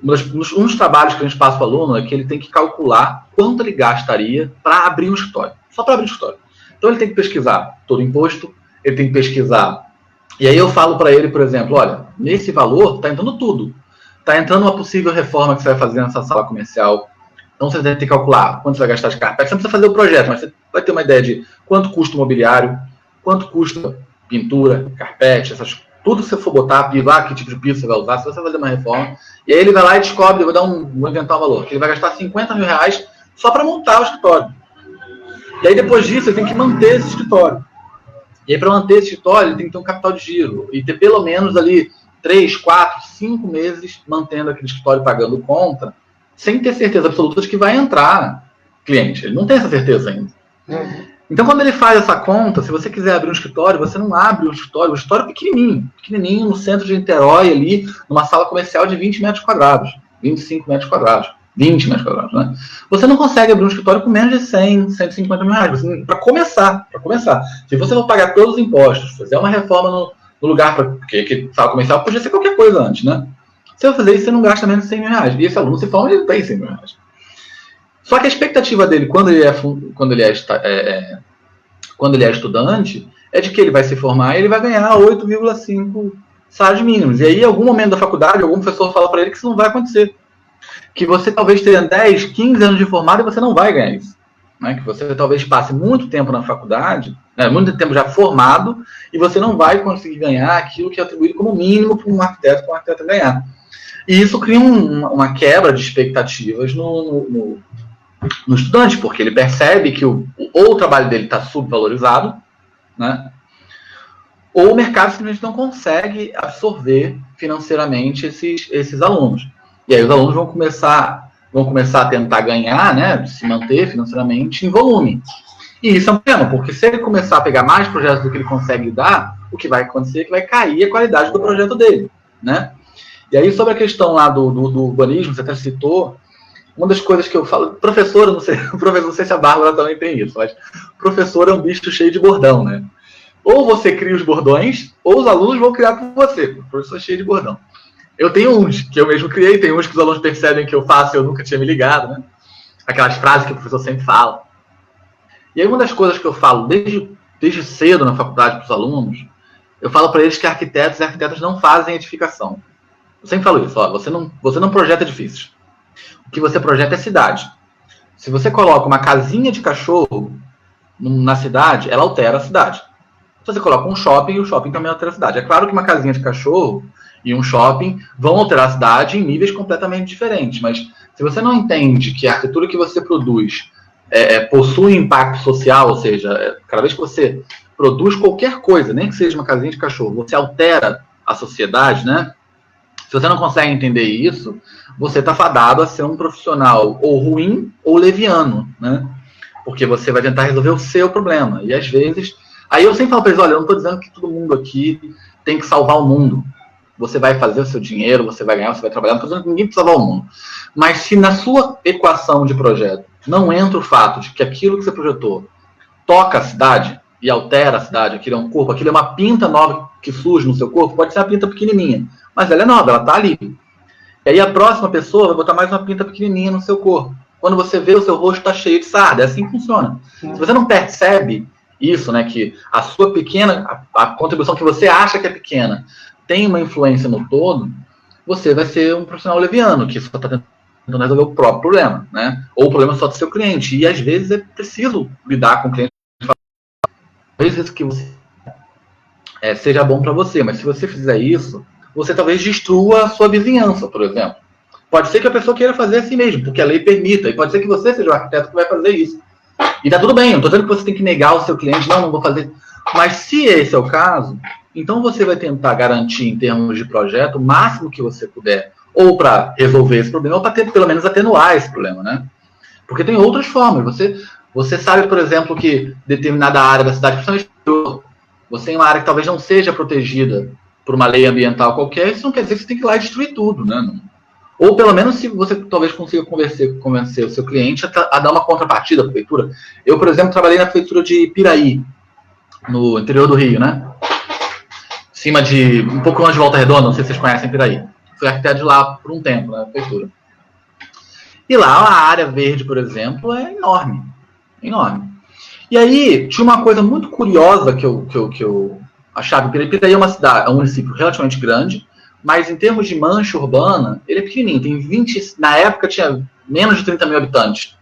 Um dos trabalhos que a gente passa para o aluno é que ele tem que calcular quanto ele gastaria para abrir um escritório. Só para abrir um escritório. Então ele tem que pesquisar todo o imposto, ele tem que pesquisar. E aí eu falo para ele, por exemplo, olha, nesse valor está entrando tudo. Está entrando uma possível reforma que você vai fazer nessa sala comercial. Então você tem que calcular quanto você vai gastar de carpete. Você não precisa fazer o projeto, mas você vai ter uma ideia de quanto custa o mobiliário, quanto custa pintura, carpete, tudo que você for botar, pilar, que tipo de piso você vai usar, se você vai fazer uma reforma. E aí ele vai lá e descobre, eu vou inventar um valor, que ele vai gastar 50 mil reais só para montar o escritório. E aí depois disso ele tem que manter esse escritório. E aí para manter esse escritório ele tem que ter um capital de giro e ter pelo menos ali 3, 4, 5 meses mantendo aquele escritório pagando conta, sem ter certeza absoluta de que vai entrar cliente. Ele não tem essa certeza ainda. Então, quando ele faz essa conta, se você quiser abrir um escritório, você não abre um escritório pequenininho, no centro de Niterói, ali, numa sala comercial de 20 metros quadrados, 25 metros quadrados, 20 metros quadrados, né? Você não consegue abrir um escritório com menos de 100, 150 mil reais. Para começar. Se você for pagar todos os impostos, fazer uma reforma no lugar, porque sala comercial podia ser qualquer coisa antes, né? Se eu fazer isso, você não gasta menos de 100 mil reais. E esse aluno se forma, ele tem 100 mil reais. Só que a expectativa dele, quando ele é estudante, é de que ele vai se formar e ele vai ganhar 8,5 salários mínimos. E aí, em algum momento da faculdade, algum professor fala para ele que isso não vai acontecer. Que você talvez tenha 10, 15 anos de formado e você não vai ganhar isso. Né? Que você talvez passe muito tempo na faculdade, muito tempo já formado, e você não vai conseguir ganhar aquilo que é atribuído como mínimo para um arquiteto ganhar. E isso cria uma quebra de expectativas no estudante, porque ele percebe que ou o trabalho dele está subvalorizado, né? Ou o mercado simplesmente não consegue absorver financeiramente esses alunos. E aí os alunos vão começar a tentar ganhar, né, se manter financeiramente em volume. E isso é um problema, porque se ele começar a pegar mais projetos do que ele consegue dar, o que vai acontecer é que vai cair a qualidade do projeto dele, né? E aí, sobre a questão lá do urbanismo, você até citou, uma das coisas que eu falo, professor, não sei se a Bárbara também tem isso, mas professor é um bicho cheio de bordão, né? Ou você cria os bordões, ou os alunos vão criar por você, o professor é cheio de bordão. Eu tenho uns que eu mesmo criei, tem uns que os alunos percebem que eu faço e eu nunca tinha me ligado, né? Aquelas frases que o professor sempre fala. E aí, uma das coisas que eu falo desde cedo na faculdade para os alunos, eu falo para eles que arquitetos e arquitetas não fazem edificação. Eu sempre falo isso, ó, você não projeta edifícios. O que você projeta é cidade. Se você coloca uma casinha de cachorro na cidade, ela altera a cidade. Se você coloca um shopping, o shopping também altera a cidade. É claro que uma casinha de cachorro e um shopping vão alterar a cidade em níveis completamente diferentes, mas se você não entende que a arquitetura que você produz possui impacto social, ou seja, cada vez que você produz qualquer coisa, nem que seja uma casinha de cachorro, você altera a sociedade, né? Se você não consegue entender isso, você está fadado a ser um profissional ou ruim ou leviano, né? Porque você vai tentar resolver o seu problema. E às vezes... Aí eu sempre falo para eles, olha, eu não estou dizendo que todo mundo aqui tem que salvar o mundo. Você vai fazer o seu dinheiro, você vai ganhar, você vai trabalhar, não estou dizendo que ninguém precisa salvar o mundo. Mas se na sua equação de projeto não entra o fato de que aquilo que você projetou toca a cidade, e altera a cidade, aquilo é um corpo, aquilo é uma pinta nova que surge no seu corpo, pode ser uma pinta pequenininha, mas ela é nova, ela está ali. E aí a próxima pessoa vai botar mais uma pinta pequenininha no seu corpo. Quando você vê, o seu rosto está cheio de sarda, é assim que funciona. Se você não percebe isso, né, que a sua pequena, a contribuição que você acha que é pequena, tem uma influência no todo, você vai ser um profissional leviano, que só está tentando resolver o próprio problema, né? Ou o problema só do seu cliente. E às vezes é preciso lidar com o cliente. Às vezes que você seja bom para você, mas se você fizer isso, você talvez destrua a sua vizinhança, por exemplo. Pode ser que a pessoa queira fazer assim mesmo, porque a lei permita, e pode ser que você seja o arquiteto que vai fazer isso. E tá tudo bem, não estou dizendo que você tem que negar o seu cliente, não vou fazer. Mas se esse é o caso, então você vai tentar garantir, em termos de projeto, o máximo que você puder, ou para resolver esse problema, ou para pelo menos atenuar esse problema, né? Porque tem outras formas. Você sabe, por exemplo, que determinada área da cidade, principalmente você tem uma área que talvez não seja protegida por uma lei ambiental qualquer, isso não quer dizer que você tem que ir lá e destruir tudo, né? Ou pelo menos se você talvez consiga convencer o seu cliente a dar uma contrapartida à prefeitura. Eu, por exemplo, trabalhei na prefeitura de Piraí, no interior do Rio, né? Cima de, um pouco longe de Volta Redonda, não sei se vocês conhecem Piraí. Fui arquiteto de lá por um tempo, na prefeitura. E lá a área verde, por exemplo, é enorme. Enorme. E aí, tinha uma coisa muito curiosa que eu achava. Piraí é uma cidade, é um município relativamente grande, mas em termos de mancha urbana, ele é pequenininho. Tem 20, na época tinha menos de 30 mil habitantes.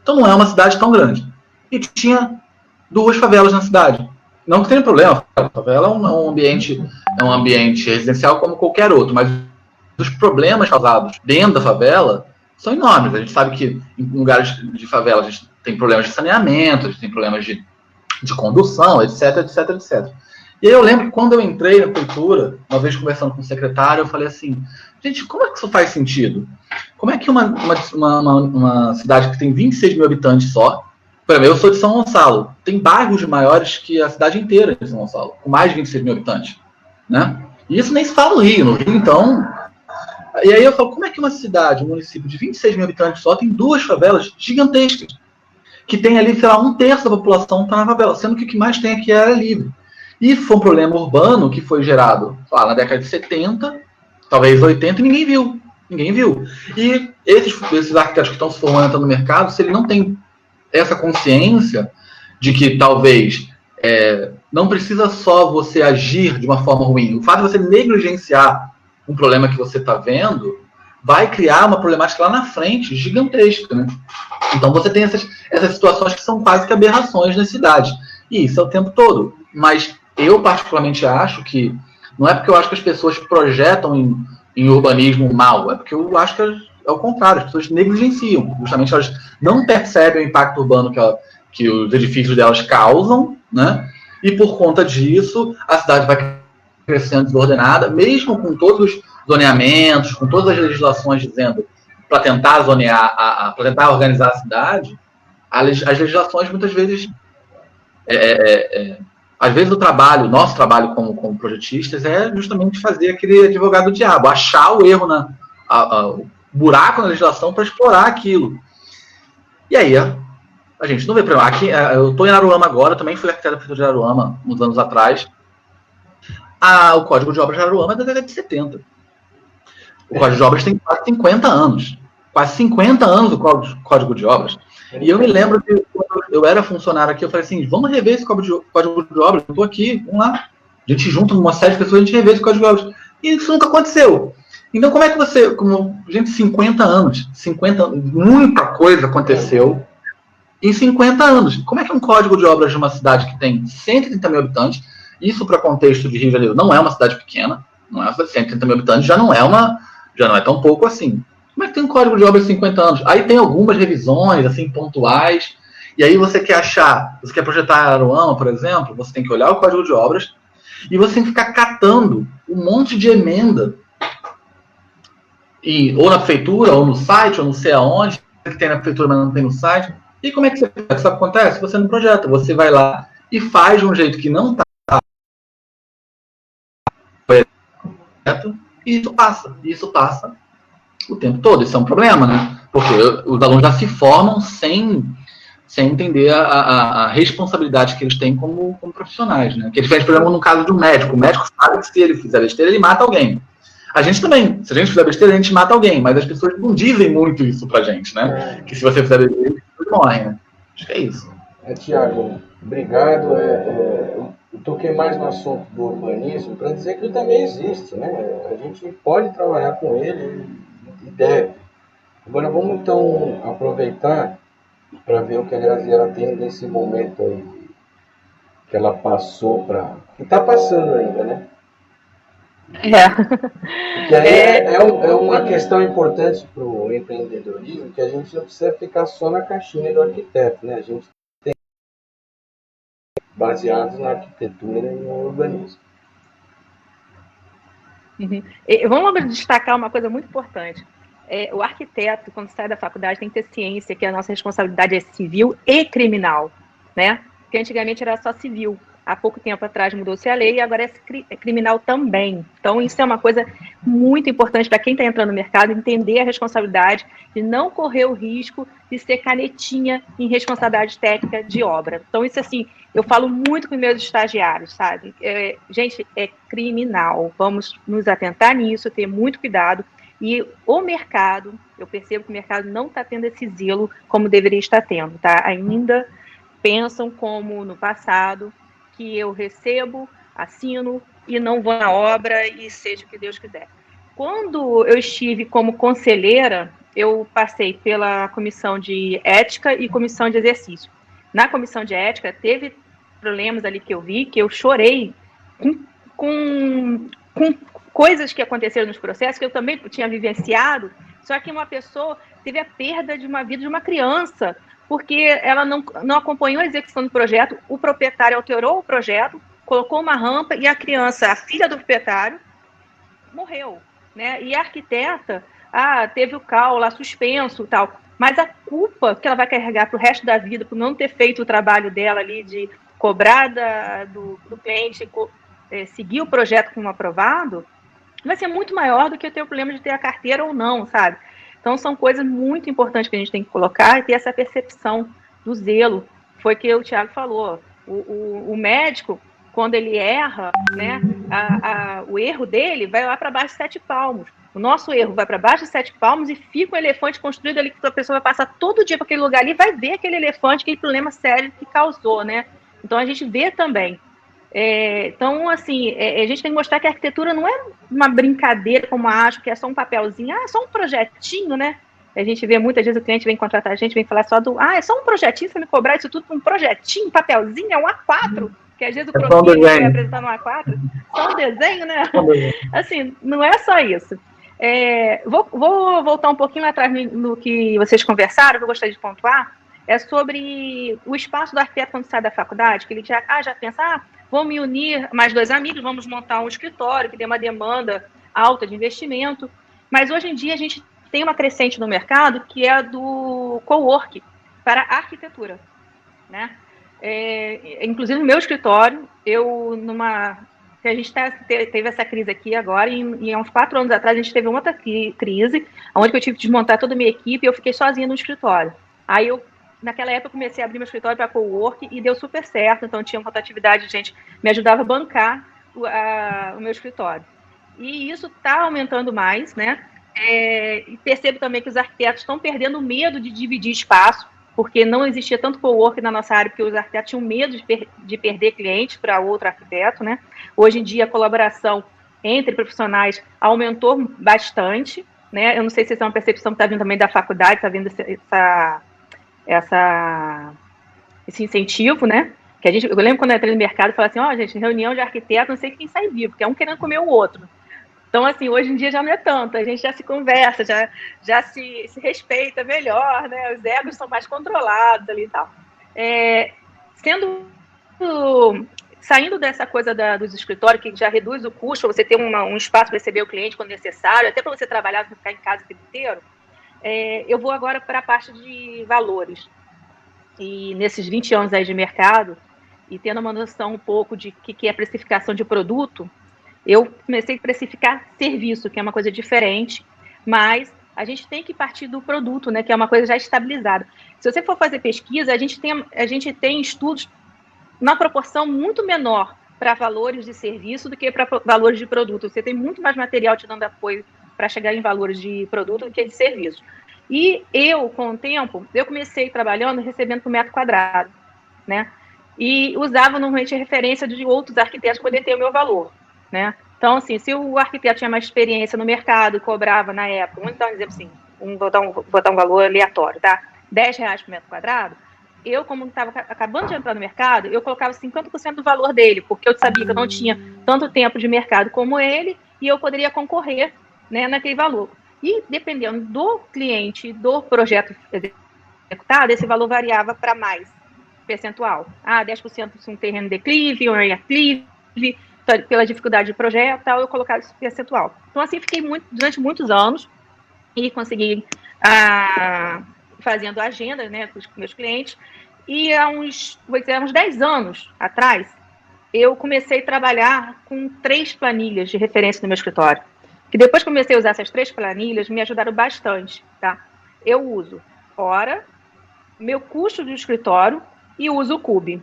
Então não é uma cidade tão grande. E tinha 2 favelas na cidade. Não que tenha problema, a favela é um ambiente residencial como qualquer outro, mas os problemas causados dentro da favela são enormes. A gente sabe que em lugares de favela a gente tem problemas de saneamento, a gente tem problemas de condução, etc, etc, etc. E aí eu lembro que quando eu entrei na prefeitura, uma vez conversando com o secretário, eu falei assim, gente, como é que isso faz sentido? Como é que uma cidade que tem 26 mil habitantes só, por exemplo, eu sou de São Gonçalo, tem bairros maiores que a cidade inteira de São Gonçalo, com mais de 26 mil habitantes, né? E isso nem se fala no Rio, então... E aí eu falo, como é que uma cidade, um município de 26 mil habitantes só, tem 2 favelas gigantescas, que tem ali, sei lá, 1/3 da população está na favela, sendo que o que mais tem aqui é área livre. E foi um problema urbano que foi gerado lá na década de 70, talvez 80, e ninguém viu. Ninguém viu. E esses arquitetos que estão se formando no mercado, se ele não tem essa consciência de que talvez não precisa só você agir de uma forma ruim. O fato de você negligenciar um problema que você está vendo vai criar uma problemática lá na frente gigantesca, né? Então você tem essas situações que são quase que aberrações na cidade. E isso é o tempo todo. Mas eu particularmente acho que, não é porque eu acho que as pessoas projetam em urbanismo mal, é porque eu acho que é o contrário, as pessoas negligenciam. Justamente elas não percebem o impacto urbano que os edifícios delas causam, né? E por conta disso, a cidade vai crescendo desordenada, mesmo com todos os zoneamentos, com todas as legislações dizendo para tentar zonear, para tentar organizar a cidade, as legislações muitas vezes... às vezes o nosso trabalho como projetistas é justamente fazer aquele advogado do diabo, achar o erro, o buraco na legislação para explorar aquilo. E aí a gente não vê problema. Aqui, eu estou em Araruama agora, também fui arquiteto da prefeitura de Araruama uns anos atrás. O Código de Obras de Araruama é da década de 70. O Código de Obras tem quase 50 anos. Quase 50 anos o Código de Obras. E eu me lembro que quando eu era funcionário aqui, eu falei assim, vamos rever esse Código de Obras, eu estou aqui, vamos lá. A gente junta uma série de pessoas, a gente revê esse Código de Obras. E isso nunca aconteceu. Então como é que você, gente, 50 anos, muita coisa aconteceu em 50 anos. Como é que um Código de Obras de uma cidade que tem 130 mil habitantes, isso para contexto de Rio de Janeiro não é uma cidade pequena, não é uma cidade de 130 mil habitantes, já não é tão pouco assim. Como é que tem um Código de Obras de 50 anos? Aí tem algumas revisões, assim, pontuais, e aí você quer projetar Araruama, por exemplo, você tem que olhar o Código de Obras, e você tem que ficar catando um monte de emenda, ou na prefeitura, ou no site, ou não sei aonde, que tem na prefeitura, mas não tem no site. E como é que isso acontece? Você não projeta, você vai lá e faz de um jeito que não está correto, e isso passa o tempo todo. Isso é um problema, né? Porque os alunos já se formam sem sem entender a responsabilidade que eles têm como profissionais, né? Que é diferente, por exemplo, no caso do médico. O médico sabe que se ele fizer besteira, ele mata alguém. A gente também, se a gente fizer besteira, a gente mata alguém, mas as pessoas não dizem muito isso pra gente, né? Que se você fizer besteira, você morre, né? Acho que é isso. Tiago, obrigado. Eu toquei mais no assunto do urbanismo para dizer que ele também existe, né? A gente pode trabalhar com ele e deve. Agora vamos então aproveitar para ver o que a Graziela tem nesse momento aí que ela passou para... que está passando ainda, né? Porque aí é uma questão importante para o empreendedorismo, que a gente não precisa ficar só na caixinha do arquiteto, né? A gente tem baseados na arquitetura e no urbanismo. Vamos logo destacar uma coisa muito importante. O arquiteto, quando sai da faculdade, tem que ter ciência que a nossa responsabilidade é civil e criminal, né? Porque antigamente era só civil. Há pouco tempo atrás mudou-se a lei e agora é criminal também. Então, isso é uma coisa muito importante para quem está entrando no mercado, entender a responsabilidade de não correr o risco de ser canetinha em responsabilidade técnica de obra. Então, isso assim, eu falo muito com meus estagiários, sabe? Gente, é criminal. Vamos nos atentar nisso, ter muito cuidado. E o mercado, eu percebo que o mercado não está tendo esse zelo como deveria estar tendo, tá? Ainda pensam como no passado, que eu recebo, assino e não vou na obra e seja o que Deus quiser. Quando eu estive como conselheira, eu passei pela comissão de ética e comissão de exercício. Na comissão de ética, teve problemas ali que eu vi, que eu chorei com coisas que aconteceram nos processos, que eu também tinha vivenciado, só que uma pessoa teve a perda de uma vida de uma criança, porque ela não acompanhou a execução do projeto, o proprietário alterou o projeto, colocou uma rampa e a criança, a filha do proprietário, morreu, né? E a arquiteta, teve o CAL lá suspenso e tal, mas a culpa que ela vai carregar para o resto da vida por não ter feito o trabalho dela ali de cobrar do cliente, seguir o projeto como aprovado, vai ser muito maior do que eu ter o problema de ter a carteira ou não, sabe? Então, são coisas muito importantes que a gente tem que colocar e ter essa percepção do zelo. Foi que o Tiago falou. O médico, quando ele erra, né, o erro dele vai lá para baixo de 7 palmos. O nosso erro vai para baixo de 7 palmos e fica um elefante construído ali que a pessoa vai passar todo dia para aquele lugar ali e vai ver aquele elefante, aquele problema sério que causou, né? Então, a gente vê também. Então, assim, a gente tem que mostrar que a arquitetura não é uma brincadeira, como acho, que é só um papelzinho, é só um projetinho, né? A gente vê muitas vezes o cliente vem contratar a gente, vem falar só é só um projetinho, você me cobrar isso tudo por um projetinho, um papelzinho, é um A4, que às vezes o croquis vai apresentar no A4, só um desenho, né? Assim, não é só isso. Vou voltar um pouquinho lá atrás no que vocês conversaram, que eu gostaria de pontuar, é sobre o espaço do arquiteto quando sai da faculdade, que ele já pensa, vou me unir mais 2 amigos, vamos montar um escritório que tem uma demanda alta de investimento. Mas hoje em dia a gente tem uma crescente no mercado que é do co-work para arquitetura, né? Inclusive no meu escritório, a gente teve essa crise aqui agora e há uns 4 anos atrás a gente teve uma outra crise, onde eu tive que desmontar toda a minha equipe e eu fiquei sozinha no escritório. Aí naquela época eu comecei a abrir meu escritório para co-work e deu super certo, então tinha uma rotatividade, gente me ajudava a bancar o meu escritório. E isso está aumentando mais, né? E percebo também que os arquitetos estão perdendo o medo de dividir espaço, porque não existia tanto co-work na nossa área, porque os arquitetos tinham medo de perder clientes para outro arquiteto, né? Hoje em dia a colaboração entre profissionais aumentou bastante, né? Eu não sei se essa é uma percepção que está vindo também da faculdade, está vindo esse incentivo, né? Que eu lembro quando eu entrei no mercado, eu falava assim, gente, reunião de arquiteto, não sei quem sai vivo, porque é um querendo comer o outro. Então, assim, hoje em dia já não é tanto, a gente já se conversa, já se respeita melhor, né? Os egos são mais controlados ali e tal. Saindo dessa coisa dos escritórios, que já reduz o custo, você ter um espaço para receber o cliente quando necessário, até para você trabalhar, para ficar em casa o tempo inteiro, eu vou agora para a parte de valores. E nesses 20 anos aí de mercado, e tendo uma noção um pouco de o que é precificação de produto, eu comecei a precificar serviço, que é uma coisa diferente, mas a gente tem que partir do produto, né, que é uma coisa já estabilizada. Se você for fazer pesquisa, a gente tem estudos na proporção muito menor para valores de serviço do que para valores de produto. Você tem muito mais material te dando apoio para chegar em valores de produto do que de serviço. E eu, com o tempo, eu comecei trabalhando recebendo por metro quadrado, né? E usava normalmente a referência de outros arquitetos para poder ter o meu valor, né? Então, assim, se o arquiteto tinha mais experiência no mercado, cobrava na época, vamos dar um exemplo assim, botar um valor aleatório, tá? R$10 por metro quadrado, eu, como estava acabando de entrar no mercado, eu colocava 50% do valor dele, porque eu sabia que eu não tinha tanto tempo de mercado como ele, e eu poderia concorrer, né, naquele valor. E dependendo do cliente, do projeto executado, esse valor variava para mais percentual. 10% se um terreno declive, ou em aclive, pela dificuldade de projeto, tal, eu colocava esse percentual. Então, assim, fiquei durante muitos anos e consegui fazendo agenda, né, com os meus clientes. E há uns 10 anos atrás, eu comecei a trabalhar com 3 planilhas de referência no meu escritório. Que depois que comecei a usar essas 3 planilhas, me ajudaram bastante, tá? Eu uso hora, meu custo do escritório e uso o CUB.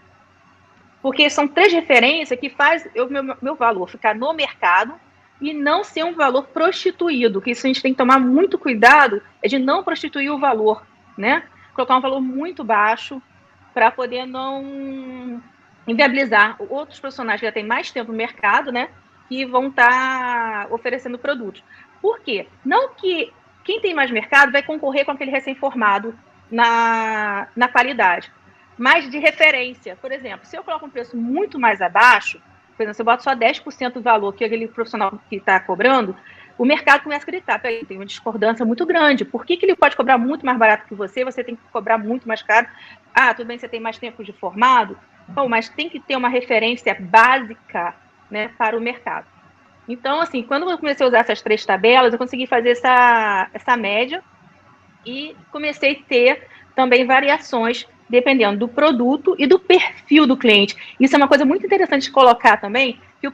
Porque são 3 referências que faz o meu valor ficar no mercado e não ser um valor prostituído, que isso a gente tem que tomar muito cuidado, é de não prostituir o valor, né? Colocar um valor muito baixo para poder não inviabilizar outros profissionais que já têm mais tempo no mercado, né? Que vão estar oferecendo produtos. Por quê? Não que quem tem mais mercado vai concorrer com aquele recém-formado na qualidade, mas de referência. Por exemplo, se eu coloco um preço muito mais abaixo, por exemplo, se eu boto só 10% do valor que aquele profissional que está cobrando, o mercado começa a gritar, tem uma discordância muito grande. Por que ele pode cobrar muito mais barato que você tem que cobrar muito mais caro? Tudo bem, você tem mais tempo de formado, mas tem que ter uma referência básica, né, para o mercado. Então, assim, quando eu comecei a usar essas 3 tabelas, eu consegui fazer essa média e comecei a ter também variações dependendo do produto e do perfil do cliente. Isso é uma coisa muito interessante de colocar também, que o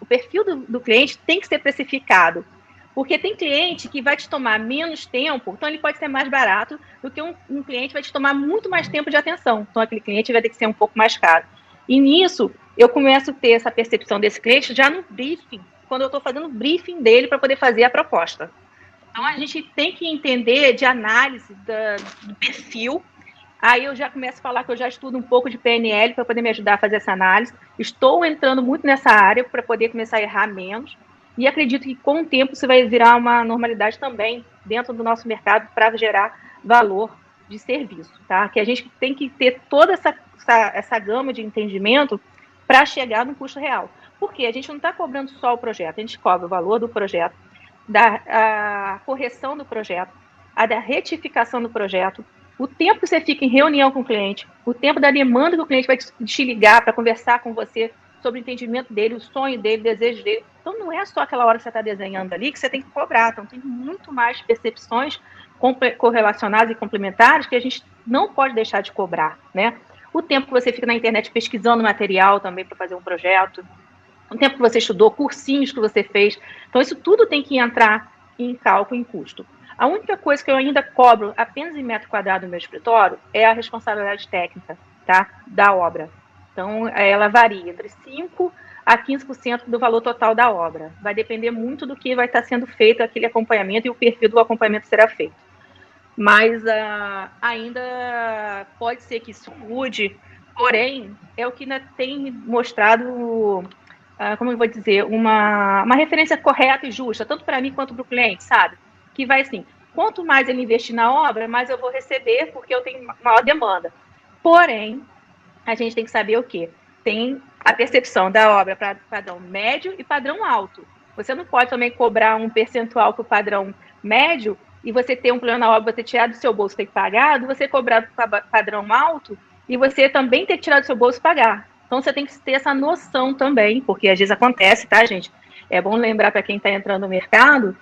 perfil do cliente tem que ser precificado. Porque tem cliente que vai te tomar menos tempo, então ele pode ser mais barato do que um cliente que vai te tomar muito mais tempo de atenção. Então aquele cliente vai ter que ser um pouco mais caro. E nisso, eu começo a ter essa percepção desse cliente já no briefing, quando eu estou fazendo o briefing dele para poder fazer a proposta. Então a gente tem que entender de análise do perfil. Aí eu já começo a falar que eu já estudo um pouco de PNL para poder me ajudar a fazer essa análise. Estou entrando muito nessa área para poder começar a errar menos. E acredito que com o tempo isso vai virar uma normalidade também dentro do nosso mercado para gerar valor de serviço, tá? Que a gente tem que ter toda essa gama de entendimento para chegar no custo real. Porque a gente não está cobrando só o projeto, a gente cobra o valor do projeto, a correção do projeto, da retificação do projeto, o tempo que você fica em reunião com o cliente, o tempo da demanda que o cliente vai te ligar para conversar com você sobre o entendimento dele, o sonho dele, o desejo dele. Então, não é só aquela hora que você está desenhando ali que você tem que cobrar. Então, tem muito mais percepções correlacionadas e complementares que a gente não pode deixar de cobrar, né? O tempo que você fica na internet pesquisando material também para fazer um projeto, o tempo que você estudou, cursinhos que você fez. Então, isso tudo tem que entrar em cálculo, em custo. A única coisa que eu ainda cobro apenas em metro quadrado no meu escritório é a responsabilidade técnica, tá? Da obra. Então, ela varia entre 5% a 15% do valor total da obra. Vai depender muito do que vai estar sendo feito aquele acompanhamento e o perfil do acompanhamento será feito. Mas ainda pode ser que isso mude, porém, é o que tem mostrado, como eu vou dizer, uma referência correta e justa, tanto para mim quanto para o cliente, sabe? Que vai assim, quanto mais ele investir na obra, mais eu vou receber, porque eu tenho maior demanda. Porém, a gente tem que saber o quê? Tem a percepção da obra para padrão médio e padrão alto. Você não pode também cobrar um percentual para o padrão médio e você ter um plano na obra, você tirar do seu bolso e ter que pagar, você cobrar para padrão alto e você também ter que tirar do seu bolso e pagar. Então, você tem que ter essa noção também, porque às vezes acontece, tá, gente? É bom lembrar para quem está entrando no mercado,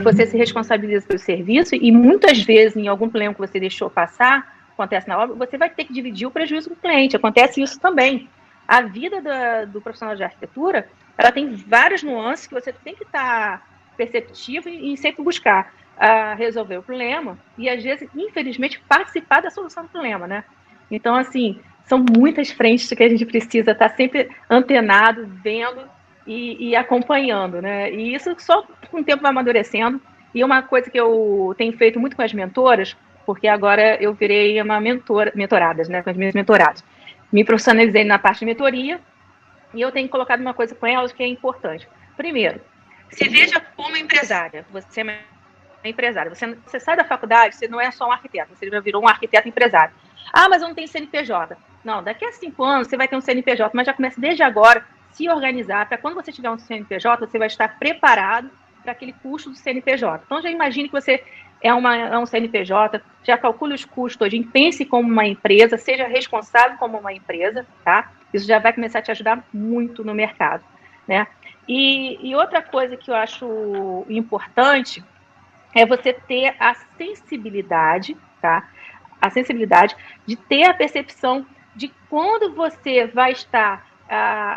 você se responsabiliza pelo serviço e muitas vezes, em algum plano que você deixou passar, acontece na obra, você vai ter que dividir o prejuízo com o cliente. Acontece isso também. A vida do profissional de arquitetura, ela tem várias nuances que você tem que estar perceptivo e sempre buscar. a resolver o problema e, às vezes, infelizmente, participar da solução do problema, né? Então, assim, são muitas frentes que a gente precisa estar sempre antenado, vendo e acompanhando, né? E isso só com o tempo vai amadurecendo. E uma coisa que eu tenho feito muito com as mentoras, porque agora eu virei uma mentoradas, né? Com as minhas mentoradas. Me profissionalizei na parte de mentoria e eu tenho colocado uma coisa com elas que é importante. Primeiro, se veja como empresária. Você é uma empresária. Você sai da faculdade, você não é só um arquiteto, você já virou um arquiteto empresário. Ah, mas eu não tenho CNPJ. Não, daqui a 5 anos você vai ter um CNPJ, mas já comece desde agora se organizar, para quando você tiver um CNPJ, você vai estar preparado para aquele custo do CNPJ. Então, já imagine que você é um CNPJ, já calcule os custos, pense como uma empresa, seja responsável como uma empresa, tá? Isso já vai começar a te ajudar muito no mercado, né? E outra coisa que eu acho importante é você ter a sensibilidade, tá? A sensibilidade de ter a percepção de quando você vai estar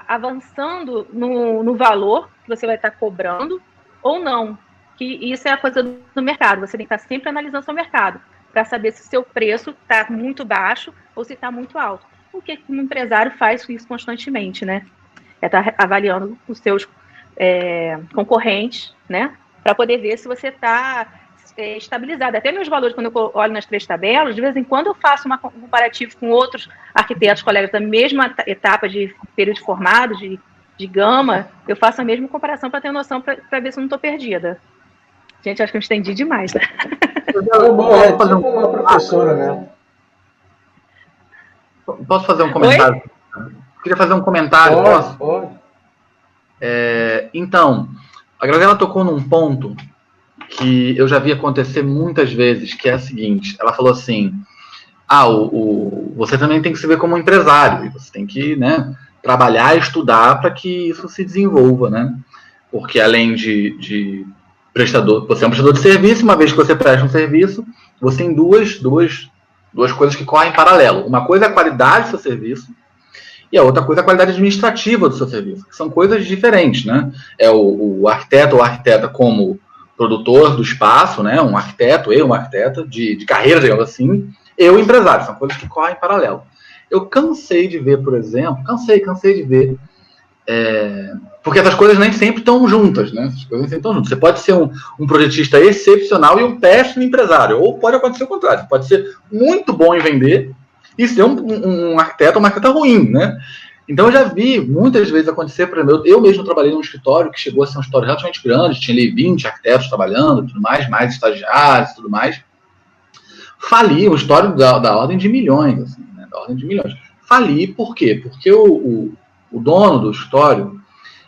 avançando no valor que você vai estar cobrando ou não. Que isso é a coisa do mercado. Você tem que estar sempre analisando o seu mercado para saber se o seu preço está muito baixo ou se está muito alto. O que um empresário faz isso constantemente, né? É estar avaliando os seus concorrentes, né? Para poder ver se você está estabilizado. Até meus valores, quando eu olho nas 3 tabelas, de vez em quando eu faço um comparativo com outros arquitetos, colegas da mesma etapa de período de formado, de gama, eu faço a mesma comparação para ter noção, para ver se eu não estou perdida. Gente, acho que eu estendi demais, né? É tipo uma professora, né? Posso fazer um comentário? Oi? Queria fazer um comentário. Pode. Então, a Graziela tocou num ponto que eu já vi acontecer muitas vezes, que é a seguinte, ela falou assim, você também tem que se ver como um empresário, e você tem que, né, trabalhar e estudar para que isso se desenvolva, né? Porque além de prestador, você é um prestador de serviço, uma vez que você presta um serviço, você tem duas coisas que correm em paralelo. Uma coisa é a qualidade do seu serviço, e a outra coisa é a qualidade administrativa do seu serviço, que são coisas diferentes, né? É o arquiteto ou arquiteta como produtor do espaço, né? Um arquiteto, uma arquiteta de carreira, digamos assim, o empresário, são coisas que correm em paralelo. Eu cansei de ver, por exemplo, cansei de ver, porque essas coisas nem sempre estão juntas, né? Essas coisas nem sempre estão juntas. Você pode ser um projetista excepcional e um péssimo empresário, ou pode acontecer o contrário, você pode ser muito bom em vender e ser um arquiteto ou uma arquiteta ruim, né? Então eu já vi muitas vezes acontecer, por exemplo, eu mesmo trabalhei num escritório que chegou a ser um escritório relativamente grande, tinha ali 20 arquitetos trabalhando, tudo mais estagiários, tudo mais. Fali, um escritório da ordem de milhões, assim, né? Da ordem de milhões. Fali, por quê? Porque o dono do escritório,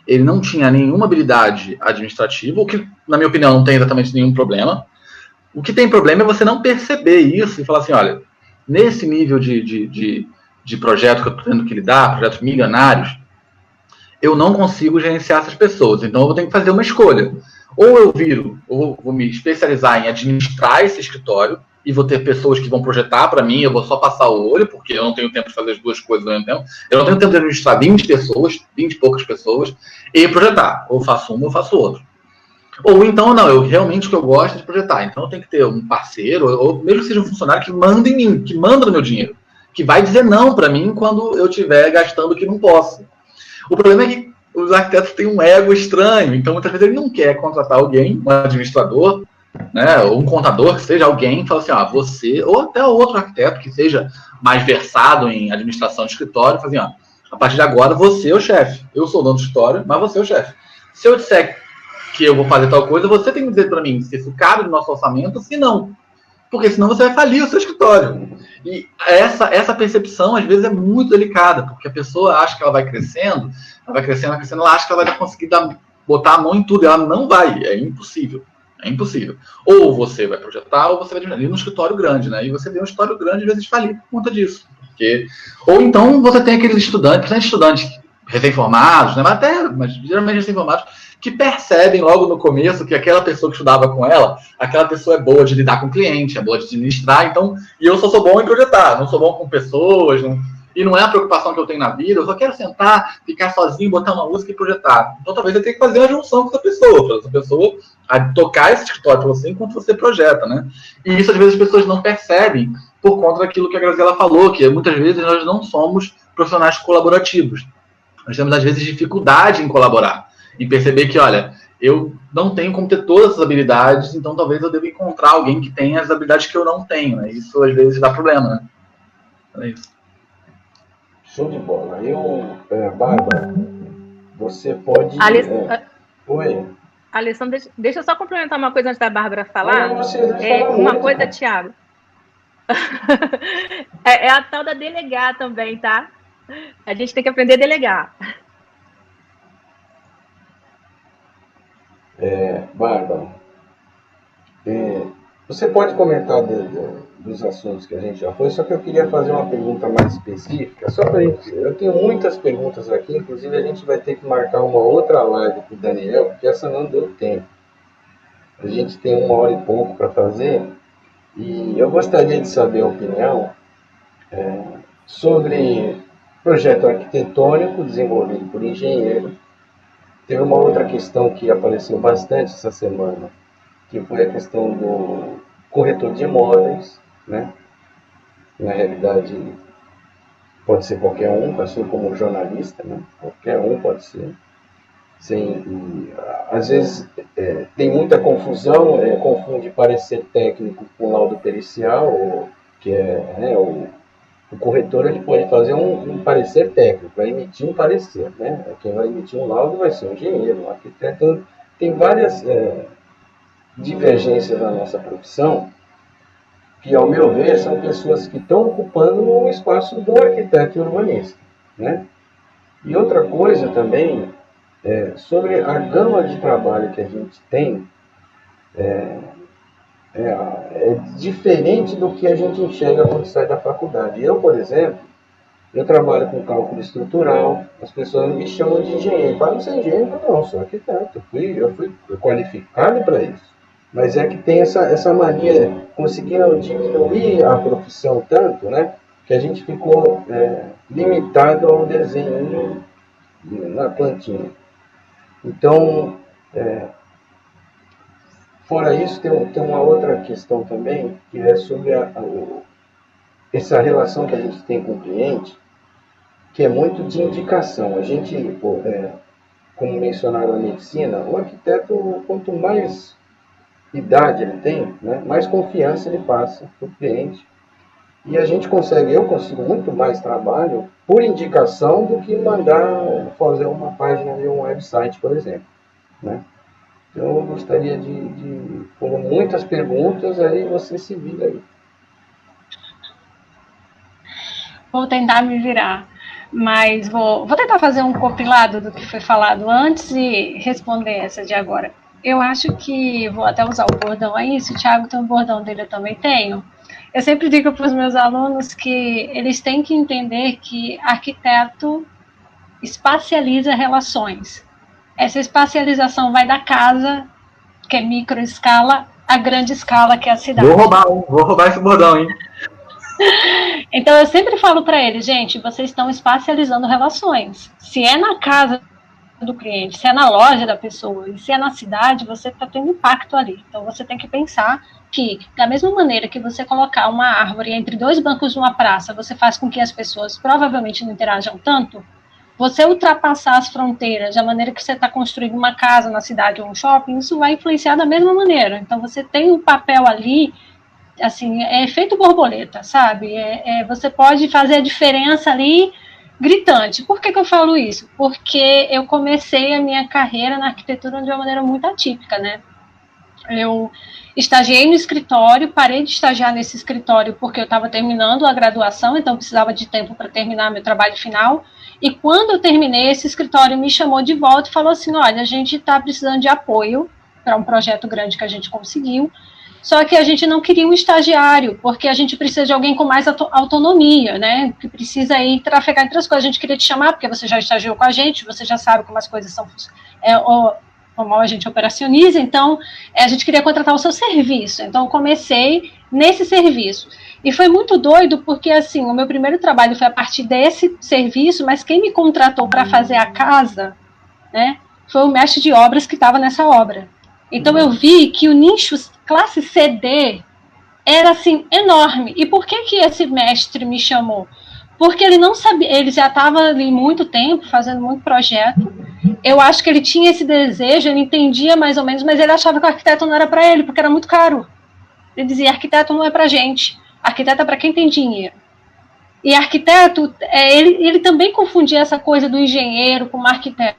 ele não tinha nenhuma habilidade administrativa, o que, na minha opinião, não tem exatamente nenhum problema. O que tem problema é você não perceber isso e falar assim, olha, nesse nível de projeto que eu estou tendo que lidar, projetos milionários, eu não consigo gerenciar essas pessoas. Então, eu vou ter que fazer uma escolha. Ou eu vou me especializar em administrar esse escritório e vou ter pessoas que vão projetar para mim, eu vou só passar o olho, porque eu não tenho tempo de fazer as duas coisas ao mesmo tempo. Eu não tenho tempo de administrar 20 e poucas pessoas, e projetar. Ou faço uma ou faço outra. Ou então, não, eu realmente o que eu gosto é de projetar. Então, eu tenho que ter um parceiro, ou mesmo que seja um funcionário que manda em mim, que manda no meu dinheiro, que vai dizer não para mim quando eu estiver gastando o que não posso. O problema é que os arquitetos têm um ego estranho, então muitas vezes ele não quer contratar alguém, um administrador, né, ou um contador, que seja alguém, fala assim, você, ou até outro arquiteto que seja mais versado em administração de escritório, fala assim, a partir de agora você é o chefe, eu sou o dono do escritório, mas você é o chefe. Se eu disser que eu vou fazer tal coisa, você tem que dizer para mim se isso cabe no nosso orçamento, se não. Porque senão você vai falir o seu escritório. E essa percepção, às vezes, é muito delicada, porque a pessoa acha que ela vai crescendo, ela acha que ela vai conseguir botar a mão em tudo, e ela não vai, é impossível. É impossível. Ou você vai projetar, ou você vai diminuir no escritório grande, né? E você vê um escritório grande, às vezes, falir por conta disso. Ou então você tem aqueles estudantes recém-formados, né? Mas geralmente recém-formados, que percebem logo no começo que aquela pessoa que estudava com ela, aquela pessoa é boa de lidar com o cliente, é boa de administrar, então, e eu só sou bom em projetar, não sou bom com pessoas, não, e não é a preocupação que eu tenho na vida, eu só quero sentar, ficar sozinho, botar uma música e projetar. Então talvez eu tenha que fazer uma junção com essa pessoa, para essa pessoa a tocar esse escritório para você enquanto você projeta, né? E isso às vezes as pessoas não percebem por conta daquilo que a Graziela falou, que muitas vezes nós não somos profissionais colaborativos. Nós temos às vezes dificuldade em colaborar, em perceber que, olha, eu não tenho como ter todas essas habilidades, então talvez eu deva encontrar alguém que tenha as habilidades que eu não tenho, né? Isso às vezes dá problema, né? É isso. Show de bola. Bárbara, você pode... Oi. Alessandro, deixa eu só complementar uma coisa antes da Bárbara falar. Uma coisa, Thiago. É a tal da delegar também, tá? A gente tem que aprender a delegar. Bárbara, você pode comentar dos assuntos que a gente já foi, só que eu queria fazer uma pergunta mais específica, só para gente. Eu tenho muitas perguntas aqui, inclusive a gente vai ter que marcar uma outra live com o Daniel, porque essa não deu tempo. A gente tem 1 hora e pouco para fazer, e eu gostaria de saber a opinião sobre projeto arquitetônico desenvolvido por engenheiro. Teve uma outra questão que apareceu bastante essa semana, que foi a questão do corretor de imóveis, né? Na realidade, pode ser qualquer um, assim como jornalista, né? Qualquer um pode ser. Às vezes tem muita confusão, confunde parecer técnico com laudo pericial, que o corretor ele pode fazer um parecer técnico, vai emitir um parecer, né? Quem vai emitir um laudo vai ser um engenheiro, um arquiteto. Tem várias divergências na nossa profissão, que, ao meu ver, são pessoas que estão ocupando o espaço do arquiteto e urbanista, né? E outra coisa também, sobre a gama de trabalho que a gente tem, é diferente do que a gente enxerga quando sai da faculdade. Eu, por exemplo, eu trabalho com cálculo estrutural, as pessoas me chamam de engenheiro. Para não ser engenheiro, não, sou arquiteto, eu fui qualificado para isso. Mas é que tem essa mania, conseguiram diminuir a profissão tanto, né, que a gente ficou limitado ao desenho na plantinha. Então, fora isso, tem uma outra questão também, que é sobre essa relação que a gente tem com o cliente, que é muito de indicação. A gente, como mencionaram na medicina, o arquiteto, quanto mais idade ele tem, né, mais confiança ele passa para o cliente. E eu consigo muito mais trabalho por indicação do que mandar fazer uma página de um website, por exemplo, né? Então eu gostaria de pôr muitas perguntas, aí você se vira aí. Vou tentar me virar, mas vou tentar fazer um compilado do que foi falado antes e responder essa de agora. Eu acho que vou até usar o bordão aí, se o Thiago tem um bordão dele, eu também tenho. Eu sempre digo para os meus alunos que eles têm que entender que arquiteto espacializa relações. Essa espacialização vai da casa, que é micro escala, a grande escala, que é a cidade. Vou roubar esse bordão, hein? Então eu sempre falo para eles, gente, vocês estão espacializando relações. Se é na casa do cliente, se é na loja da pessoa, e se é na cidade, você está tendo impacto ali. Então você tem que pensar que, da mesma maneira que você colocar uma árvore entre 2 bancos de uma praça, você faz com que as pessoas provavelmente não interajam tanto, você ultrapassar as fronteiras da maneira que você está construindo uma casa na cidade ou um shopping, isso vai influenciar da mesma maneira. Então você tem um papel ali, assim, é efeito borboleta, sabe? Você pode fazer a diferença ali gritante. Por que eu falo isso? Porque eu comecei a minha carreira na arquitetura de uma maneira muito atípica, né? Eu estagiei no escritório, parei de estagiar nesse escritório porque eu estava terminando a graduação, então precisava de tempo para terminar meu trabalho final. E quando eu terminei, esse escritório me chamou de volta e falou assim, olha, a gente está precisando de apoio para um projeto grande que a gente conseguiu, só que a gente não queria um estagiário, porque a gente precisa de alguém com mais autonomia, né, que precisa aí trafegar entre as coisas. A gente queria te chamar, porque você já estagiou com a gente, você já sabe como as coisas são, como a gente operacioniza, então a gente queria contratar o seu serviço. Então eu comecei nesse serviço. E foi muito doido, porque assim, o meu primeiro trabalho foi a partir desse serviço, mas quem me contratou para fazer a casa, né, foi o mestre de obras que estava nessa obra. Então eu vi que o nicho classe CD era assim enorme. E por que esse mestre me chamou? Porque ele não sabia, ele já estava ali muito tempo fazendo muito projeto. Eu acho que ele tinha esse desejo, ele entendia mais ou menos, mas ele achava que o arquiteto não era para ele, porque era muito caro. Ele dizia: arquiteto não é para gente, arquiteto é para quem tem dinheiro. E arquiteto, ele também confundia essa coisa do engenheiro com o arquiteto.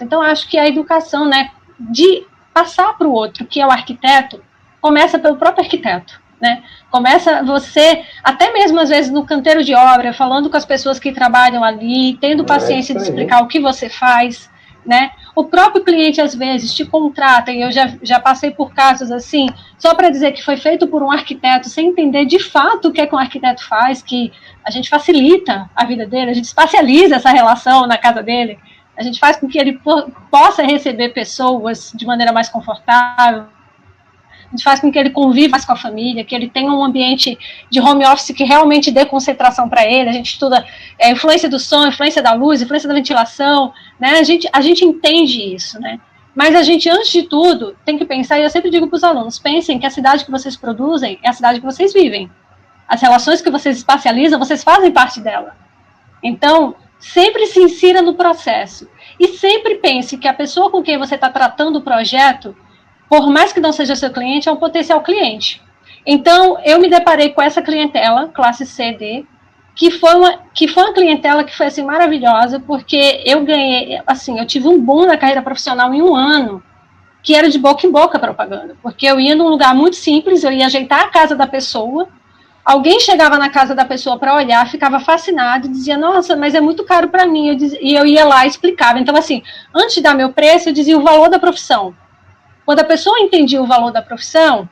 Então acho que a educação, né, de passar para o outro, que é o arquiteto, começa pelo próprio arquiteto. Né? Começa você, até mesmo às vezes no canteiro de obra, falando com as pessoas que trabalham ali, tendo paciência de explicar o que você faz, né? O próprio cliente às vezes te contrata, e eu já passei por casos assim, só para dizer que foi feito por um arquiteto, sem entender de fato o que é que um arquiteto faz, que a gente facilita a vida dele, a gente espacializa essa relação na casa dele, a gente faz com que ele possa receber pessoas de maneira mais confortável, a gente faz com que ele conviva mais com a família, que ele tenha um ambiente de home office que realmente dê concentração para ele. A gente estuda influência do som, influência da luz, influência da ventilação, né? A gente entende isso, né? Mas a gente, antes de tudo, tem que pensar, e eu sempre digo para os alunos, pensem que a cidade que vocês produzem é a cidade que vocês vivem. As relações que vocês espacializam, vocês fazem parte dela. Então, sempre se insira no processo. E sempre pense que a pessoa com quem você está tratando o projeto, por mais que não seja seu cliente, é um potencial cliente. Então, eu me deparei com essa clientela, classe CD, que foi uma clientela que foi assim, maravilhosa, porque eu ganhei, assim, eu tive um boom na carreira profissional em um ano, que era de boca em boca propaganda, porque eu ia num lugar muito simples, eu ia ajeitar a casa da pessoa, alguém chegava na casa da pessoa para olhar, ficava fascinado, dizia: nossa, mas é muito caro para mim, e eu ia lá e explicava. Então, assim, antes de dar meu preço, eu dizia o valor da profissão. Quando a pessoa entendia o valor da profissão,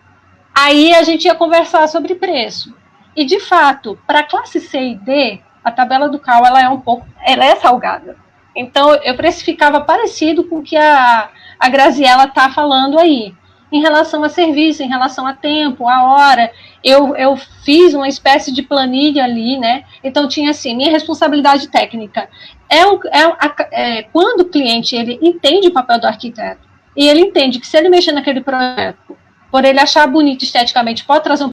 aí a gente ia conversar sobre preço. E, de fato, para a classe C e D, a tabela do CAL ela é salgada. Então, eu precificava parecido com o que a Graziella está falando aí. Em relação a serviço, em relação a tempo, a hora, eu fiz uma espécie de planilha ali, né? Então, tinha assim, minha responsabilidade técnica. Quando o cliente ele entende o papel do arquiteto, e ele entende que se ele mexer naquele projeto, por ele achar bonito esteticamente, pode trazer um